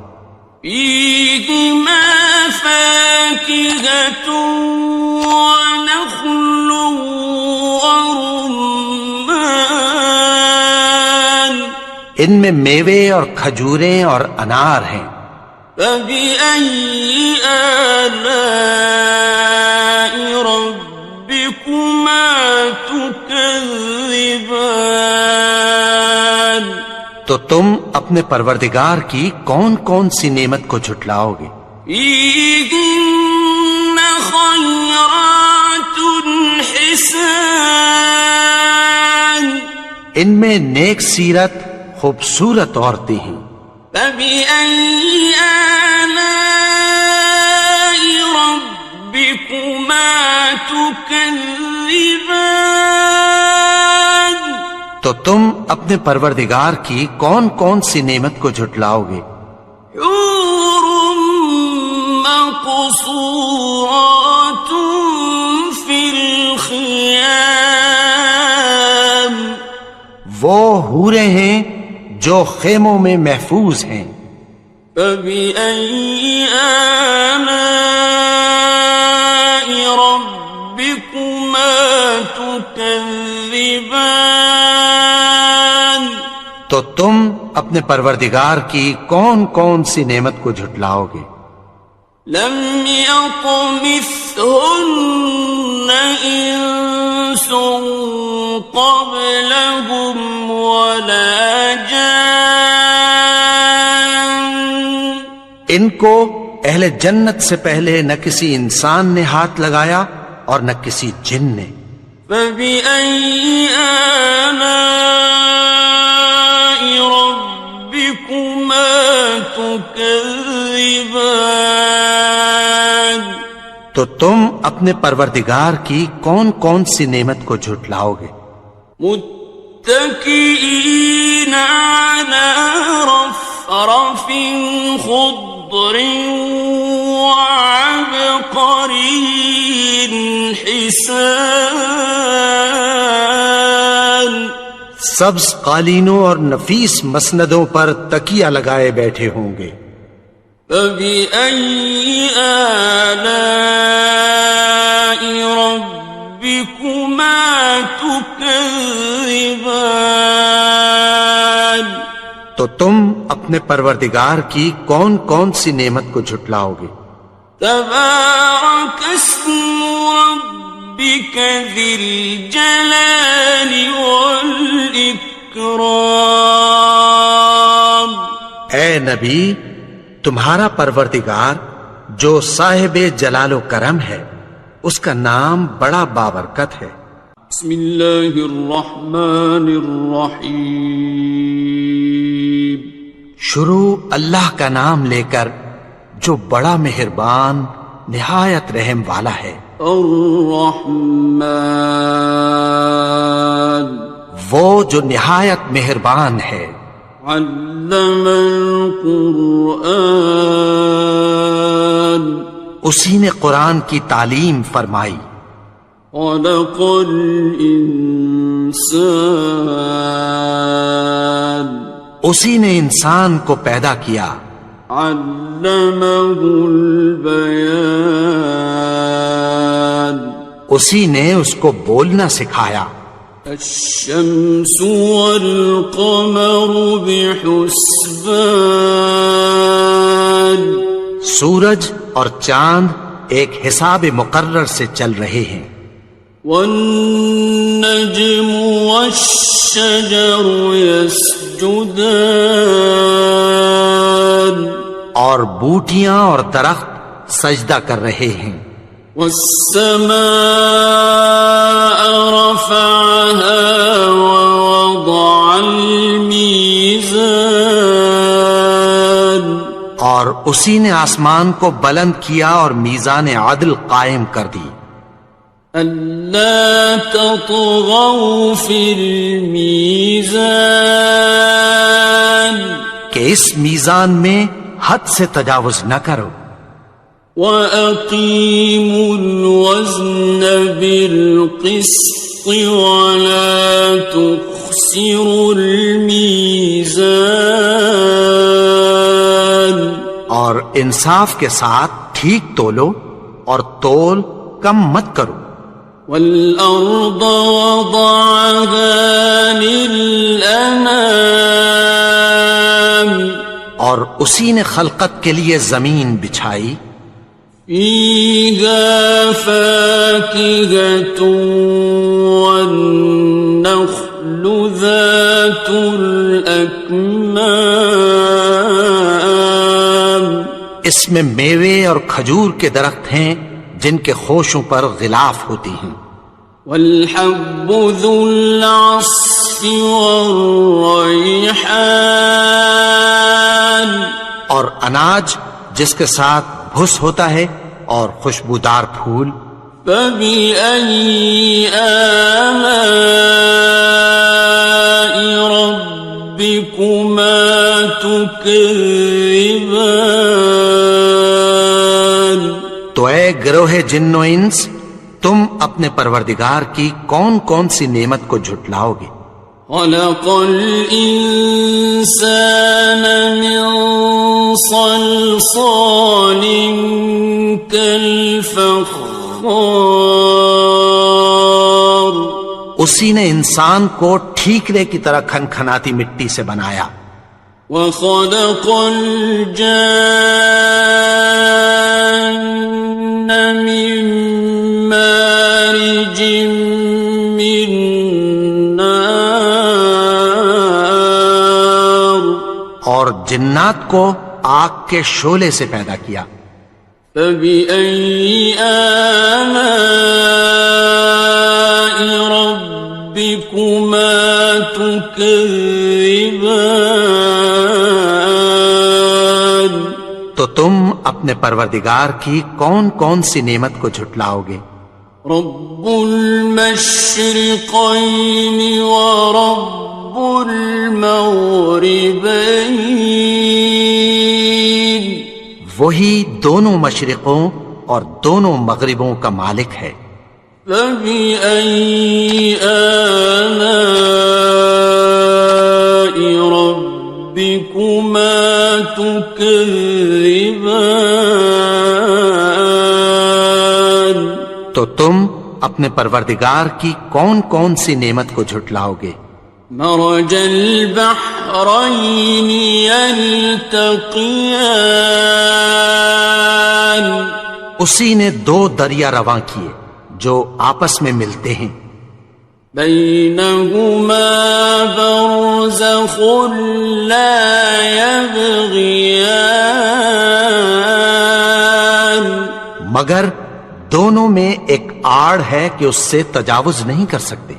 فيهما فاكهة ونخل ورمان ان میں میوے اور کھجوریں اور انار ہیں۔ فبأي آلاء ربكما تكذبان تو تم اپنے پروردگار کی کون کون سی نعمت کو جھٹلاؤ گے؟ فيهن خيرات حسان ان میں نیک سیرت خوبصورت عورتیں ہیں۔ فبأي آلاء ربكما تكذبان تو تم اپنے پروردگار کی کون کون سی نعمت کو جھٹلاؤ گے؟ حور مقصورات في الخيام وہ حوریں ہیں جو خیموں میں محفوظ ہیں۔ فبأي آلاء ربكما تكذبان تو تم اپنے پروردگار کی کون کون سی نعمت کو جھٹلاؤ گے؟ لم يطمثهن إنس قبلهم ولا جان ان کو اہل جنت سے پہلے نہ کسی انسان نے ہاتھ لگایا اور نہ کسی جن نے۔ فبأي آلاء ربكما تكذبان تو تم اپنے پروردگار کی کون کون سی نعمت کو جھٹلاؤ گے؟ متكئين على رفرف خضر وعبقري حسان سبز قالینوں اور نفیس مسندوں پر تکیہ لگائے بیٹھے ہوں گے. فَبِأَيِّ آلَاءِ رَبِّكُمَا تُكَذِّبَانِ. تو تم اپنے پروردگار کی کون کون سی نعمت کو جھٹلاؤ گے؟ تبارک اسم ربک ذی الجلال والاکرام. اے نبی، تمہارا پروردگار جو صاحب جلال و کرم ہے، اس کا نام بڑا بابرکت ہے. بسم اللہ الرحمن الرحیم. شروع اللہ کا نام لے کر جو بڑا مہربان نہایت رحم والا ہے. الرحمن، وہ جو نہایت مہربان ہے. علم القرآن، اسی نے قرآن کی تعلیم فرمائی. خلق الانسان، اسی نے انسان کو پیدا کیا. علمہ البیان، اسی نے اس کو بولنا سکھایا. الشمس والقمر بحسبان، سورج اور چاند ایک حساب مقرر سے چل رہے ہیں. والنجم والشجر يسجدان، اور بوٹیاں اور درخت سجدہ کر رہے ہیں. والسماء رفعها ووضع الميزان، اور اسی نے آسمان کو بلند کیا اور میزان عدل قائم کر دی. ألا تطغوا في الميزان، کہ اس میزان میں حد سے تجاوز نہ کرو. وَأَقِيمُوا الْوَزْنَ بِالْقِسْطِ وَلَا تُخْسِرُوا الْمِيزَانَ، اور انصاف کے ساتھ ٹھیک تولو اور تول کم مت کرو. وَالْأَرْضَ وَضَعَهَا لِلْأَنَامِ، اور اسی نے خلقت کے لیے زمین بچھائی. فِيهَا فَاكِهَةٌ وَالنَّخْلُ ذَاتُ الْأَكْمَامِ، اس میں میوے اور کھجور کے درخت ہیں جن کے خوشوں پر غلاف ہوتی ہیں. وَالْحَبُّ ذُو الْعَصْفِ وَالرَّيْحَانِ، اور اناج جس کے ساتھ بھس ہوتا ہے اور خوشبودار پھول. فَبِأَيِّ آلَاءِ رَبِّكُمَا تُكَذِّبَانِ. تو اے گروہ جن و انس، تم اپنے پروردگار کی کون کون سی نعمت کو جھٹلاؤ گے؟ خلق الإنسان من صلصال كالفخار، اسی نے انسان کو ٹھیکرے کی طرح کھنکھناتی مٹی سے بنایا. وخلق الجان من مارج من نار، اور جنات کو آگ کے شعلے سے پیدا کیا. فبأي آلاء ربكما تكذبان. تو تم اپنے پروردگار کی کون کون سی نعمت کو جھٹلاؤ گے؟ رب المشرقين ورب المغربين، وہی دونوں مشرقوں اور دونوں مغربوں کا مالک ہے. فبأي آلاء ربكما تكذبان؟ تو تم اپنے پروردگار کی کون کون سی نعمت کو جھٹلاؤ گے؟ مرج البحرين يلتقيان، اسی نے دو دریا رواں کیے جو آپس میں ملتے ہیں، بينهما برزخ لا يبغيان، مگر دونوں میں ایک آڑ ہے کہ اس سے تجاوز نہیں کر سکتے۔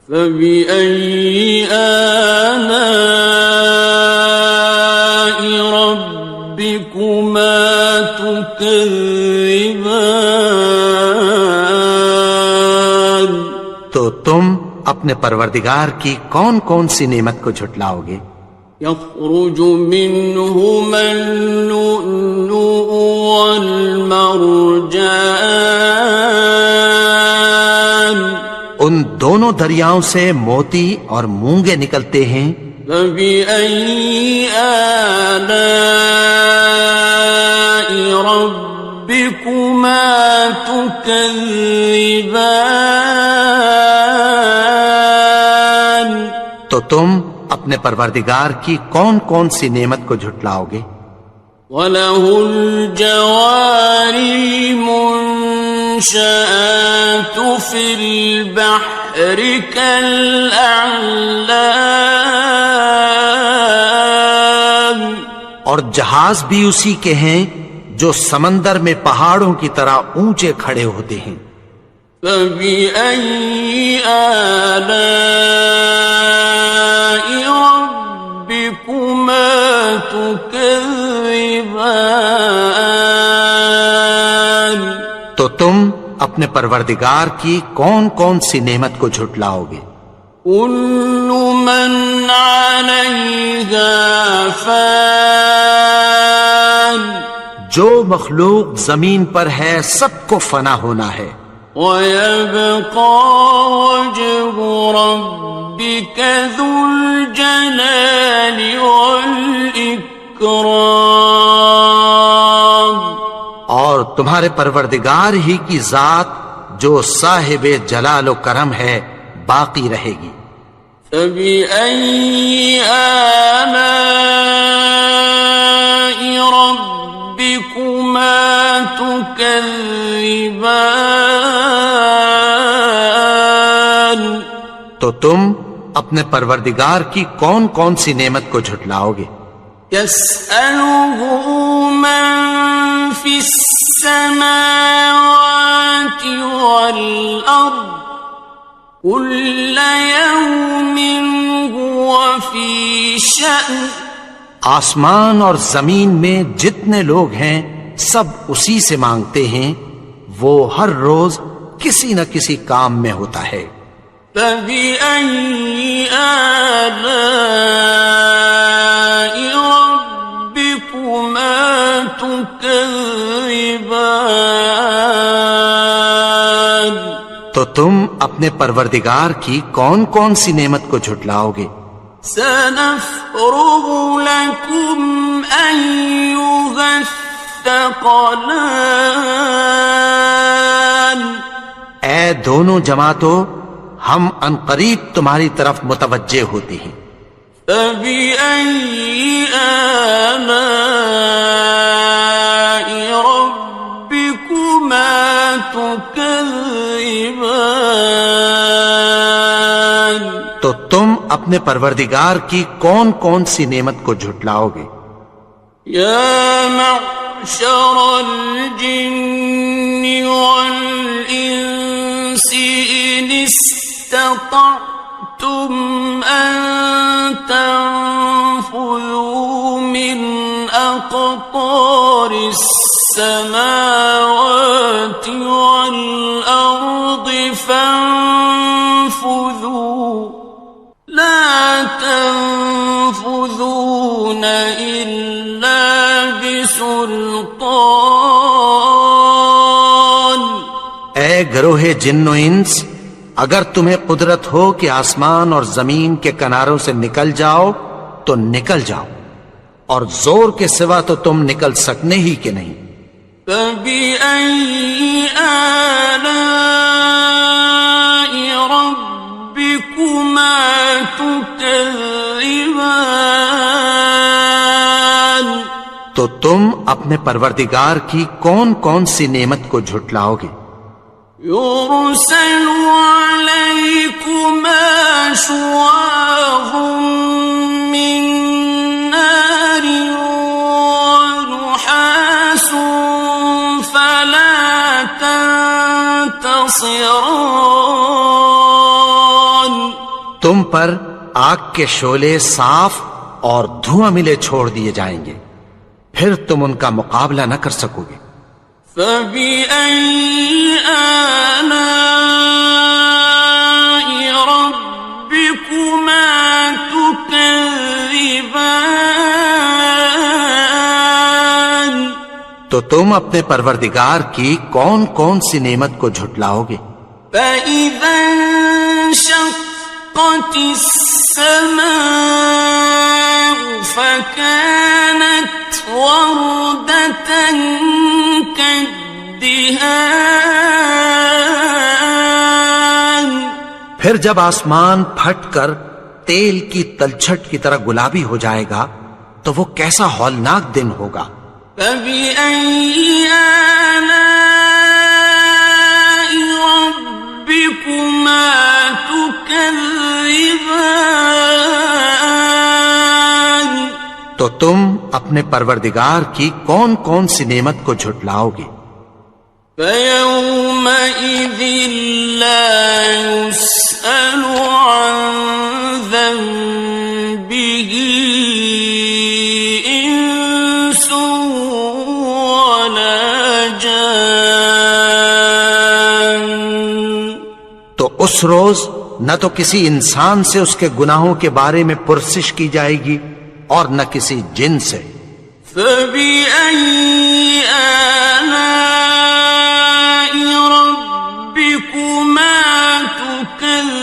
فبأي آلاء ربكما تكذبان؟ تو تم اپنے پروردگار کی کون کون سی نعمت کو جھٹلاؤ گے؟ يخرج منهما اللؤلؤ والمرجان، ان دونوں دریاؤں سے موتی اور مونگے نکلتے ہیں۔ فبأي آلاء ربكما تكذبان؟ تو تم اپنے پروردگار کی کون کون سی نعمت کو جھٹلاؤ گے؟ وَلَهُ الْجَوَارِ الْمُنشَآتُ فِي الْبَحْرِ كَالْأَعْلَامِ، اور جہاز بھی اسی کے ہیں جو سمندر میں پہاڑوں کی طرح اونچے کھڑے ہوتے ہیں۔ فَبِأَيِّ آلَاءِ رَبِّكُمَا تُكَذِّبَانِ؟ تو تم اپنے پروردگار کی کون کون سی نعمت کو جھٹلاؤ گے؟ كُلُّ مَنْ عَلَيْهَا فَانٍ، جو مخلوق زمین پر ہے سب کو فنا ہونا ہے، وَيَبْقَى وَجْهُ رَبِّكَ ذُو الْجَلَالِ وَالْإِكْرَامِ، اور تمہارے پروردگار ہی کی ذات جو صاحب جلال و کرم ہے باقی رہے گی۔ فَبِأَيِّ آلَاءِ رَبِّكُمَا تُكَذِّبَانِ؟ تو تم اپنے پروردگار کی کون کون سی نعمت کو جھٹلاؤ گے؟ يَسْأَلُهُ مَن فِي السَّمَاوَاتِ وَالْأَرْضِ كُلَّ يَوْمٍ هُوَ فِي شَأْنٍ، آسمان اور زمین میں جتنے لوگ ہیں سب اسی سے مانگتے ہیں، وہ ہر روز کسی نہ کسی کام میں ہوتا ہے۔ فَبِأَيِّ آلَاءِ رَبِّكُمَا تُكَذِّبَانِ؟ تو تم اپنے پروردگار کی کون کون سی نعمت کو جھٹلاؤ گے؟ سَنَفْرُغُ لَكُمْ أَيُّهَ الثَّقَلَانِ، اے دونوں جماعتوں، ہم عنقریب تمہاری طرف متوجہ ہوتے ہیں۔ فَبِأَيِّ آلَاءِ رَبِّكُمَا تُكَذِّبَانِ؟ تو تم اپنے پروردگار کی کون کون سی نعمت کو جھٹلاؤ گے؟ يَا مَعْشَرَ الْجِنِّ وَالْإِنسِ إِنِ اسْتَطَعْتُمْ أَن تَنفُذُوا مِنْ أَقْطَارِ السَّمَاوَاتِ وَالْأَرْضِ فَانفُذُوا لَا تَنفُذُونَ إِلَّا بِسُلْطَانٍ۔ اے گروہ جن و انس، اگر تمہیں قدرت ہو کہ آسمان اور زمین کے کناروں سے نکل جاؤ تو نکل جاؤ، اور زور کے سوا تو تم نکل سکنے ہی کہ نہیں۔ فَبِأَيِّ آلَاءِ رَبِّكُمَا تُكَذِّبَانِ، تو تم اپنے پروردگار کی کون کون سی نعمت کو جھٹلاؤ گے؟ يُرْسَلُ عَلَيْكُمَا شُوَاظٌ مِّن نَّارٍ وَنُحَاسٌ فَلَا تَنتَصِرَانِ، تم پر آگ کے شعلے صاف اور دھواں ملے چھوڑ دیے جائیں گے، پھر تم ان کا مقابلہ نہ کر سکو گے۔ فَبِأَيِّ آلَاءِ رَبِّكُمَا تُكَذِّبَانِ، تو تم اپنے پروردگار کی کون کون سی نعمت کو جھٹلاؤ گے؟ فَإِذَا انشَقَّتِ السَّمَاءُ فَكَانَتْ وَرْدَةً كَالدِّهَانِ، پھر جب آسمان پھٹ کر تیل کی تلچھٹ کی طرح گلابی ہو جائے گا تو وہ کیسا ہولناک دن ہوگا۔ فَبِأَيِّ آلَاءِ رَبِّكُمَا تُكَذِّبَانِ، تو تم اپنے پروردگار کی کون کون سی نعمت کو جھٹلاؤ گے؟ فَيَوْمَئِذٍ لَا يُسْأَلُ عَنْ ذَنبِهِ إِنسٌ وَلَا جَانٌ، تو اس روز نہ تو کسی انسان سے اس کے گناہوں کے بارے میں پرسش کی جائے گی اور نہ کسی جن سے۔ فَبِأَيِّ آلَاءِ رَبِّكُمَا تُكَذِّبَانِ،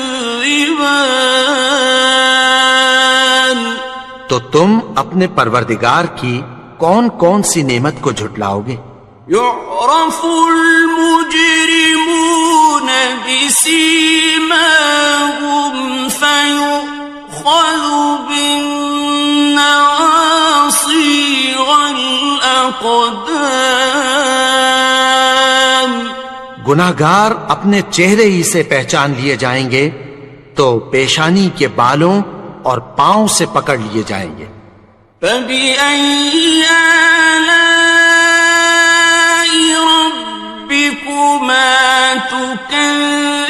تو تم اپنے پروردگار کی کون کون سی نعمت کو جھٹلاؤ گے؟ يُعْرَفُ الْمُجْرِمُونَ بِسِيمَاهُمْ فَيُؤْخَذُ بِالنَّوَاصِي وَالْأَقْدَامِ، گناہگار اپنے چہرے ہی سے پہچان لیے جائیں گے تو پیشانی کے بالوں اور پاؤں سے پکڑ لیے جائیں گے۔ فَبِأَيِّ آلَاءِ رَبِّكُمَا تُكَذِّبَانِ،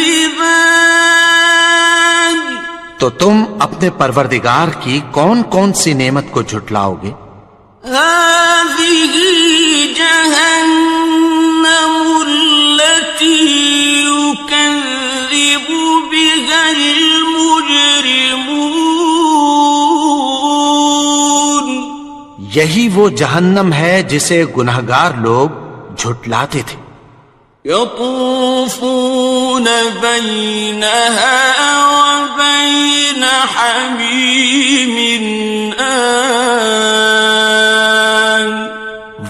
تو تم اپنے پروردگار کی کون کون سی نعمت کو جھٹلاؤ گے؟ هَٰذِهِ جَهَنَّمُ الَّتِي يُكَذِّبُ بِهَا الْمُجْرِمُونَ، یہی وہ جہنم ہے جسے گناہگار لوگ جھٹلاتے تھے۔ يَطُوفُونَ بَيْنَهَا وَبَيْنَ حَمِيمٍ آنٍ،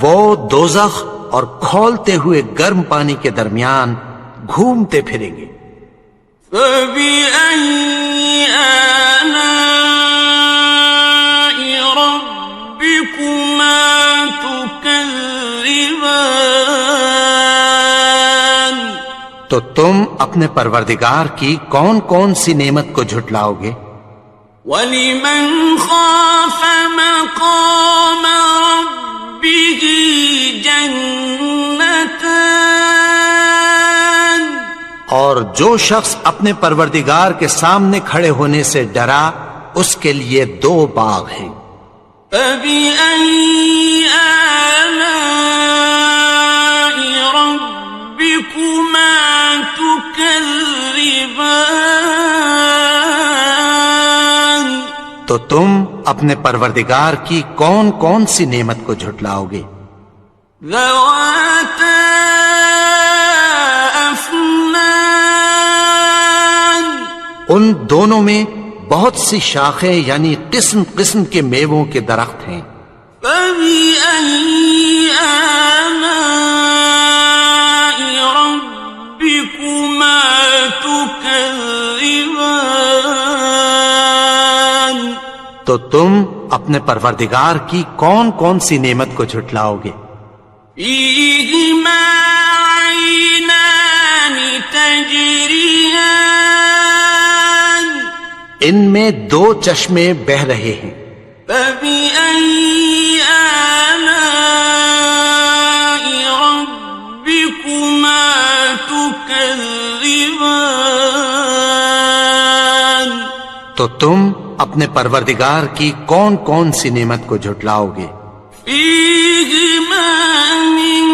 وہ دوزخ اور کھولتے ہوئے گرم پانی کے درمیان گھومتے پھریں گے۔ فَبِأَيِّ آلَاءِ رَبِّكُمَا تُكَذِّبَانِ، تو تم اپنے پروردگار کی کون کون سی نعمت کو جھٹلاؤ گے؟ وَلِمَنْ خَافَ مَقَامَ رَبِّهِ جَنَّتَانِ، اور جو شخص اپنے پروردگار کے سامنے کھڑے ہونے سے ڈرا اس کے لیے 2 باغ ہیں۔ فَبِأَيِّ آلَاءِ رَبِّكُمَا تُكَذِّبَانِ، تو تم اپنے پروردگار کی کون کون سی نعمت کو جھٹلاؤ گے؟ ذَوَاتَا أَفْنَانٍ أكنان ان دونوں میں بہت سی شاخیں یعنی قسم قسم کے میووں کے درخت ہیں. فبأي آلاء ربكما تكذبان تو تم اپنے پروردگار کی کون کون سی نعمت کو جھٹلاؤ گے؟ فيهما عينان تجريان ان میں دو چشمے بہ رہے ہیں. فبأي آلاء ربكما تكذبان تو تم اپنے پروردگار کی کون کون سی نعمت کو جھٹلاؤ گے؟ فيهما من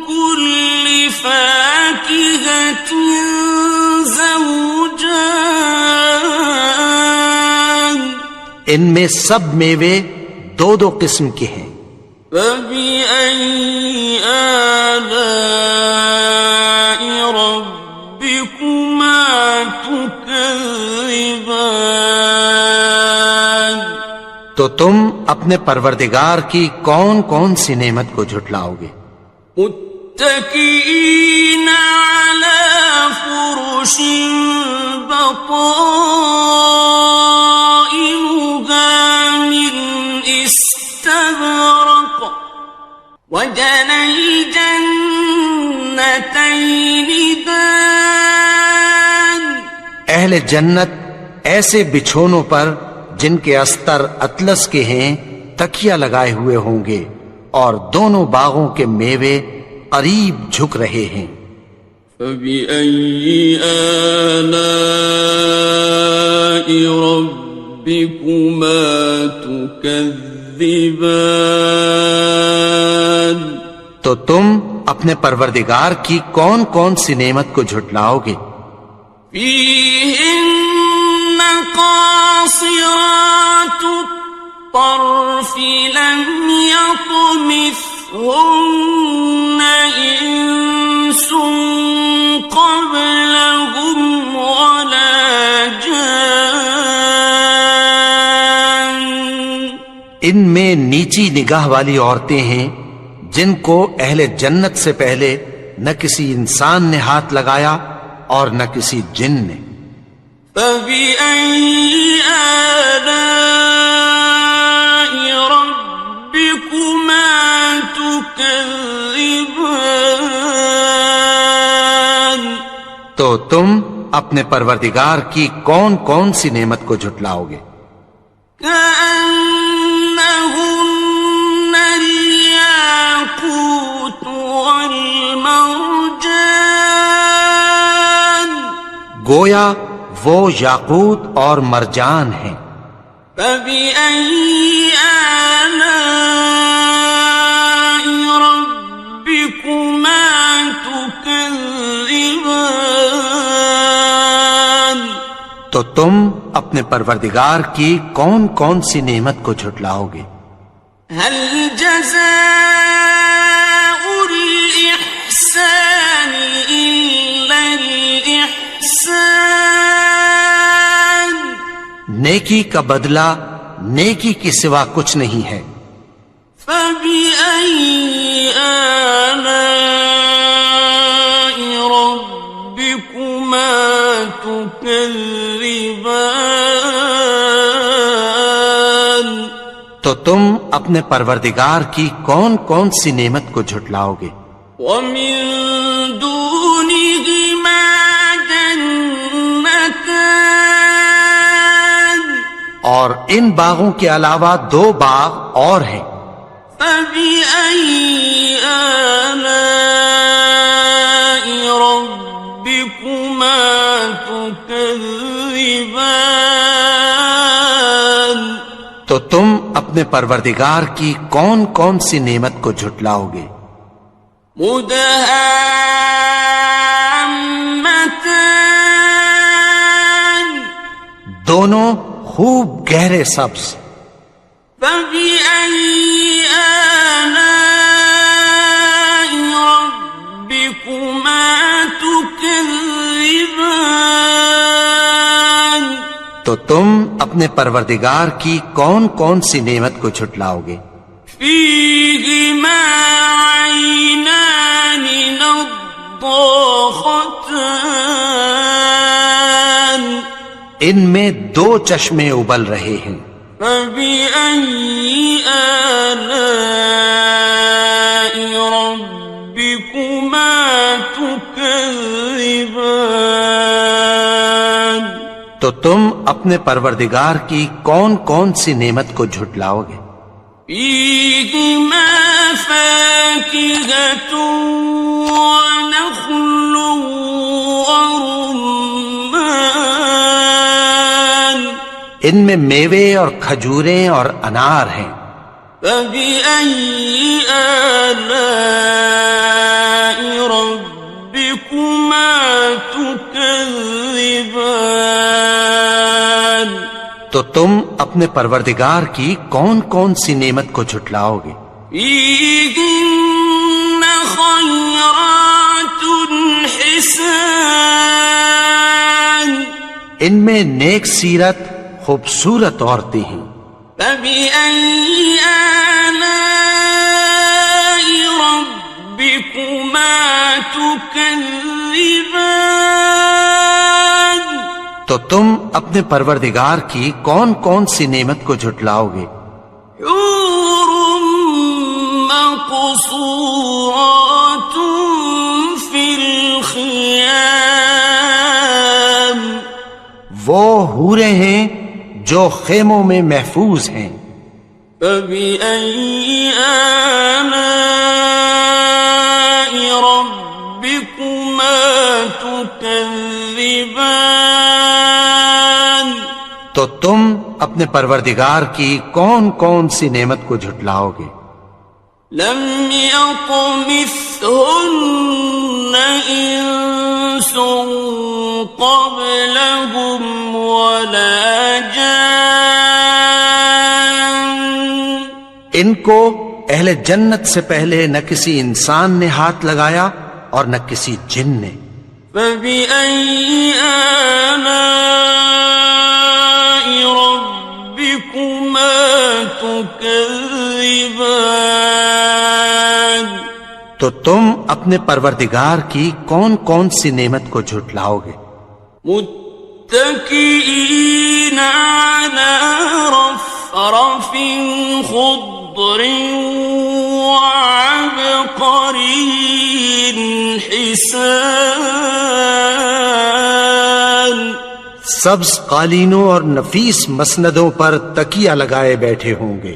كل فاكهة زوجان ان میں سب میوے دو دو قسم کے ہیں. فبأي آلاء ربكما تكذبان تو تم اپنے پروردگار کی کون کون سی نعمت کو جھٹلاؤ گے؟ متكئين على فرش بطائنها من استبرق وجنى الجنتين دان اہل جنت ایسے بچھونوں پر جن کے استر اطلس کے ہیں تکیہ لگائے ہوئے ہوں گے اور دونوں باغوں کے میوے قریب جھک رہے ہیں. فبأي آلاء ربكما تكذبان تو تم اپنے پروردگار کی کون کون سی نعمت کو جھٹلاؤ گے؟ فيهن قاصرات الطرف لم يطمثهن إنس قبلهم ولا جان ان میں نیچی نگاہ والی عورتیں ہیں جن کو اہل جنت سے پہلے نہ کسی انسان نے ہاتھ لگایا اور نہ کسی جن نے. فبأي آلاء ربكما تكذبان تو تم اپنے پروردگار کی کون کون سی نعمت کو جھٹلاؤ گے؟ كأنهن الياقوت والمرجان گویا وہ یاقوت اور مرجان ہیں. فبأي آلاء ربكما تكذبان تو تم اپنے پروردگار کی کون کون سی نعمت کو جھٹلاؤ گے؟ هل جزاء الإحسان إلا الإحسان نیکی کا بدلہ نیکی کے سوا کچھ نہیں ہے. فبأي آلاء ربكما تكذبان تو تم اپنے پروردگار کی کون کون سی نعمت کو جھٹلاؤ گے؟ ومن دونهما جنتان اور ان باغوں کے علاوہ دو باغ اور ہیں. فبأي آلاء ربكما تكذبان تو تم اپنے پروردگار کی کون کون سی نعمت کو جھٹلاؤ گے؟ مدهامتان دونوں خوب گہرے سبز. فبأي آلاء ربكما تكذبان تو تم اپنے پروردگار کی کون کون سی نعمت کو جھٹلاؤ گے؟ فيهما عينان نضاختان ان میں دو چشمے ابل رہے ہیں، فبأي آلاء ربكما تكذبان تو تم اپنے پروردگار کی کون کون سی نعمت کو جھٹلاؤ گے؟ فيهما فاكهة ونخل ورمان ان میں میوے اور کھجوریں اور انار ہیں، فبأي آلاء ربكما تكذبان تو تم اپنے پروردگار کی کون کون سی نعمت کو جھٹلاؤ گے؟ فيهن خيرات حسان ان میں نیک سیرت خوبصورت عورتیں ہیں، فبأي آلاء ربكما تكذبان تو تم اپنے پروردگار کی کون کون سی نعمت کو جھٹلاؤ گے؟ حور مقصورات في الخيام وہ حوریں ہیں جو خیموں میں محفوظ ہیں، فبأي آلاء ربكما تكذبان تو تم اپنے پروردگار کی کون کون سی نعمت کو جھٹلاؤ گے؟ لم يطمثهن إنس قبلهم ولا جان ان کو اہل جنت سے پہلے نہ کسی انسان نے ہاتھ لگایا اور نہ کسی جن نے، فبأي آلاء ربكما تكذبان تو تم اپنے پروردگار کی کون کون سی نعمت کو جھٹلاؤ گے؟ متكئين على رفرف خضر وعبقري حسان سبز قالینوں اور نفیس مسندوں پر تکیہ لگائے بیٹھے ہوں گے،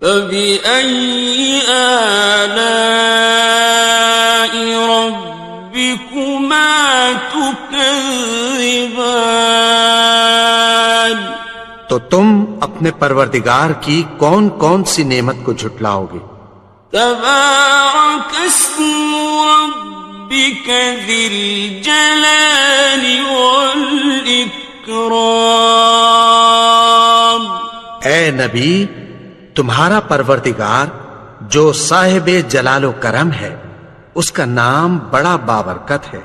فبأي آلاء ربكما تكذبان تو تم اپنے پروردگار کی کون کون سی نعمت کو جھٹلاؤ گے؟ تبارك اسم ربك ذي الجلال والإكرام اے نبی، تمہارا پروردگار جو صاحب جلال و کرم ہے، اس کا نام بڑا بابرکت ہے۔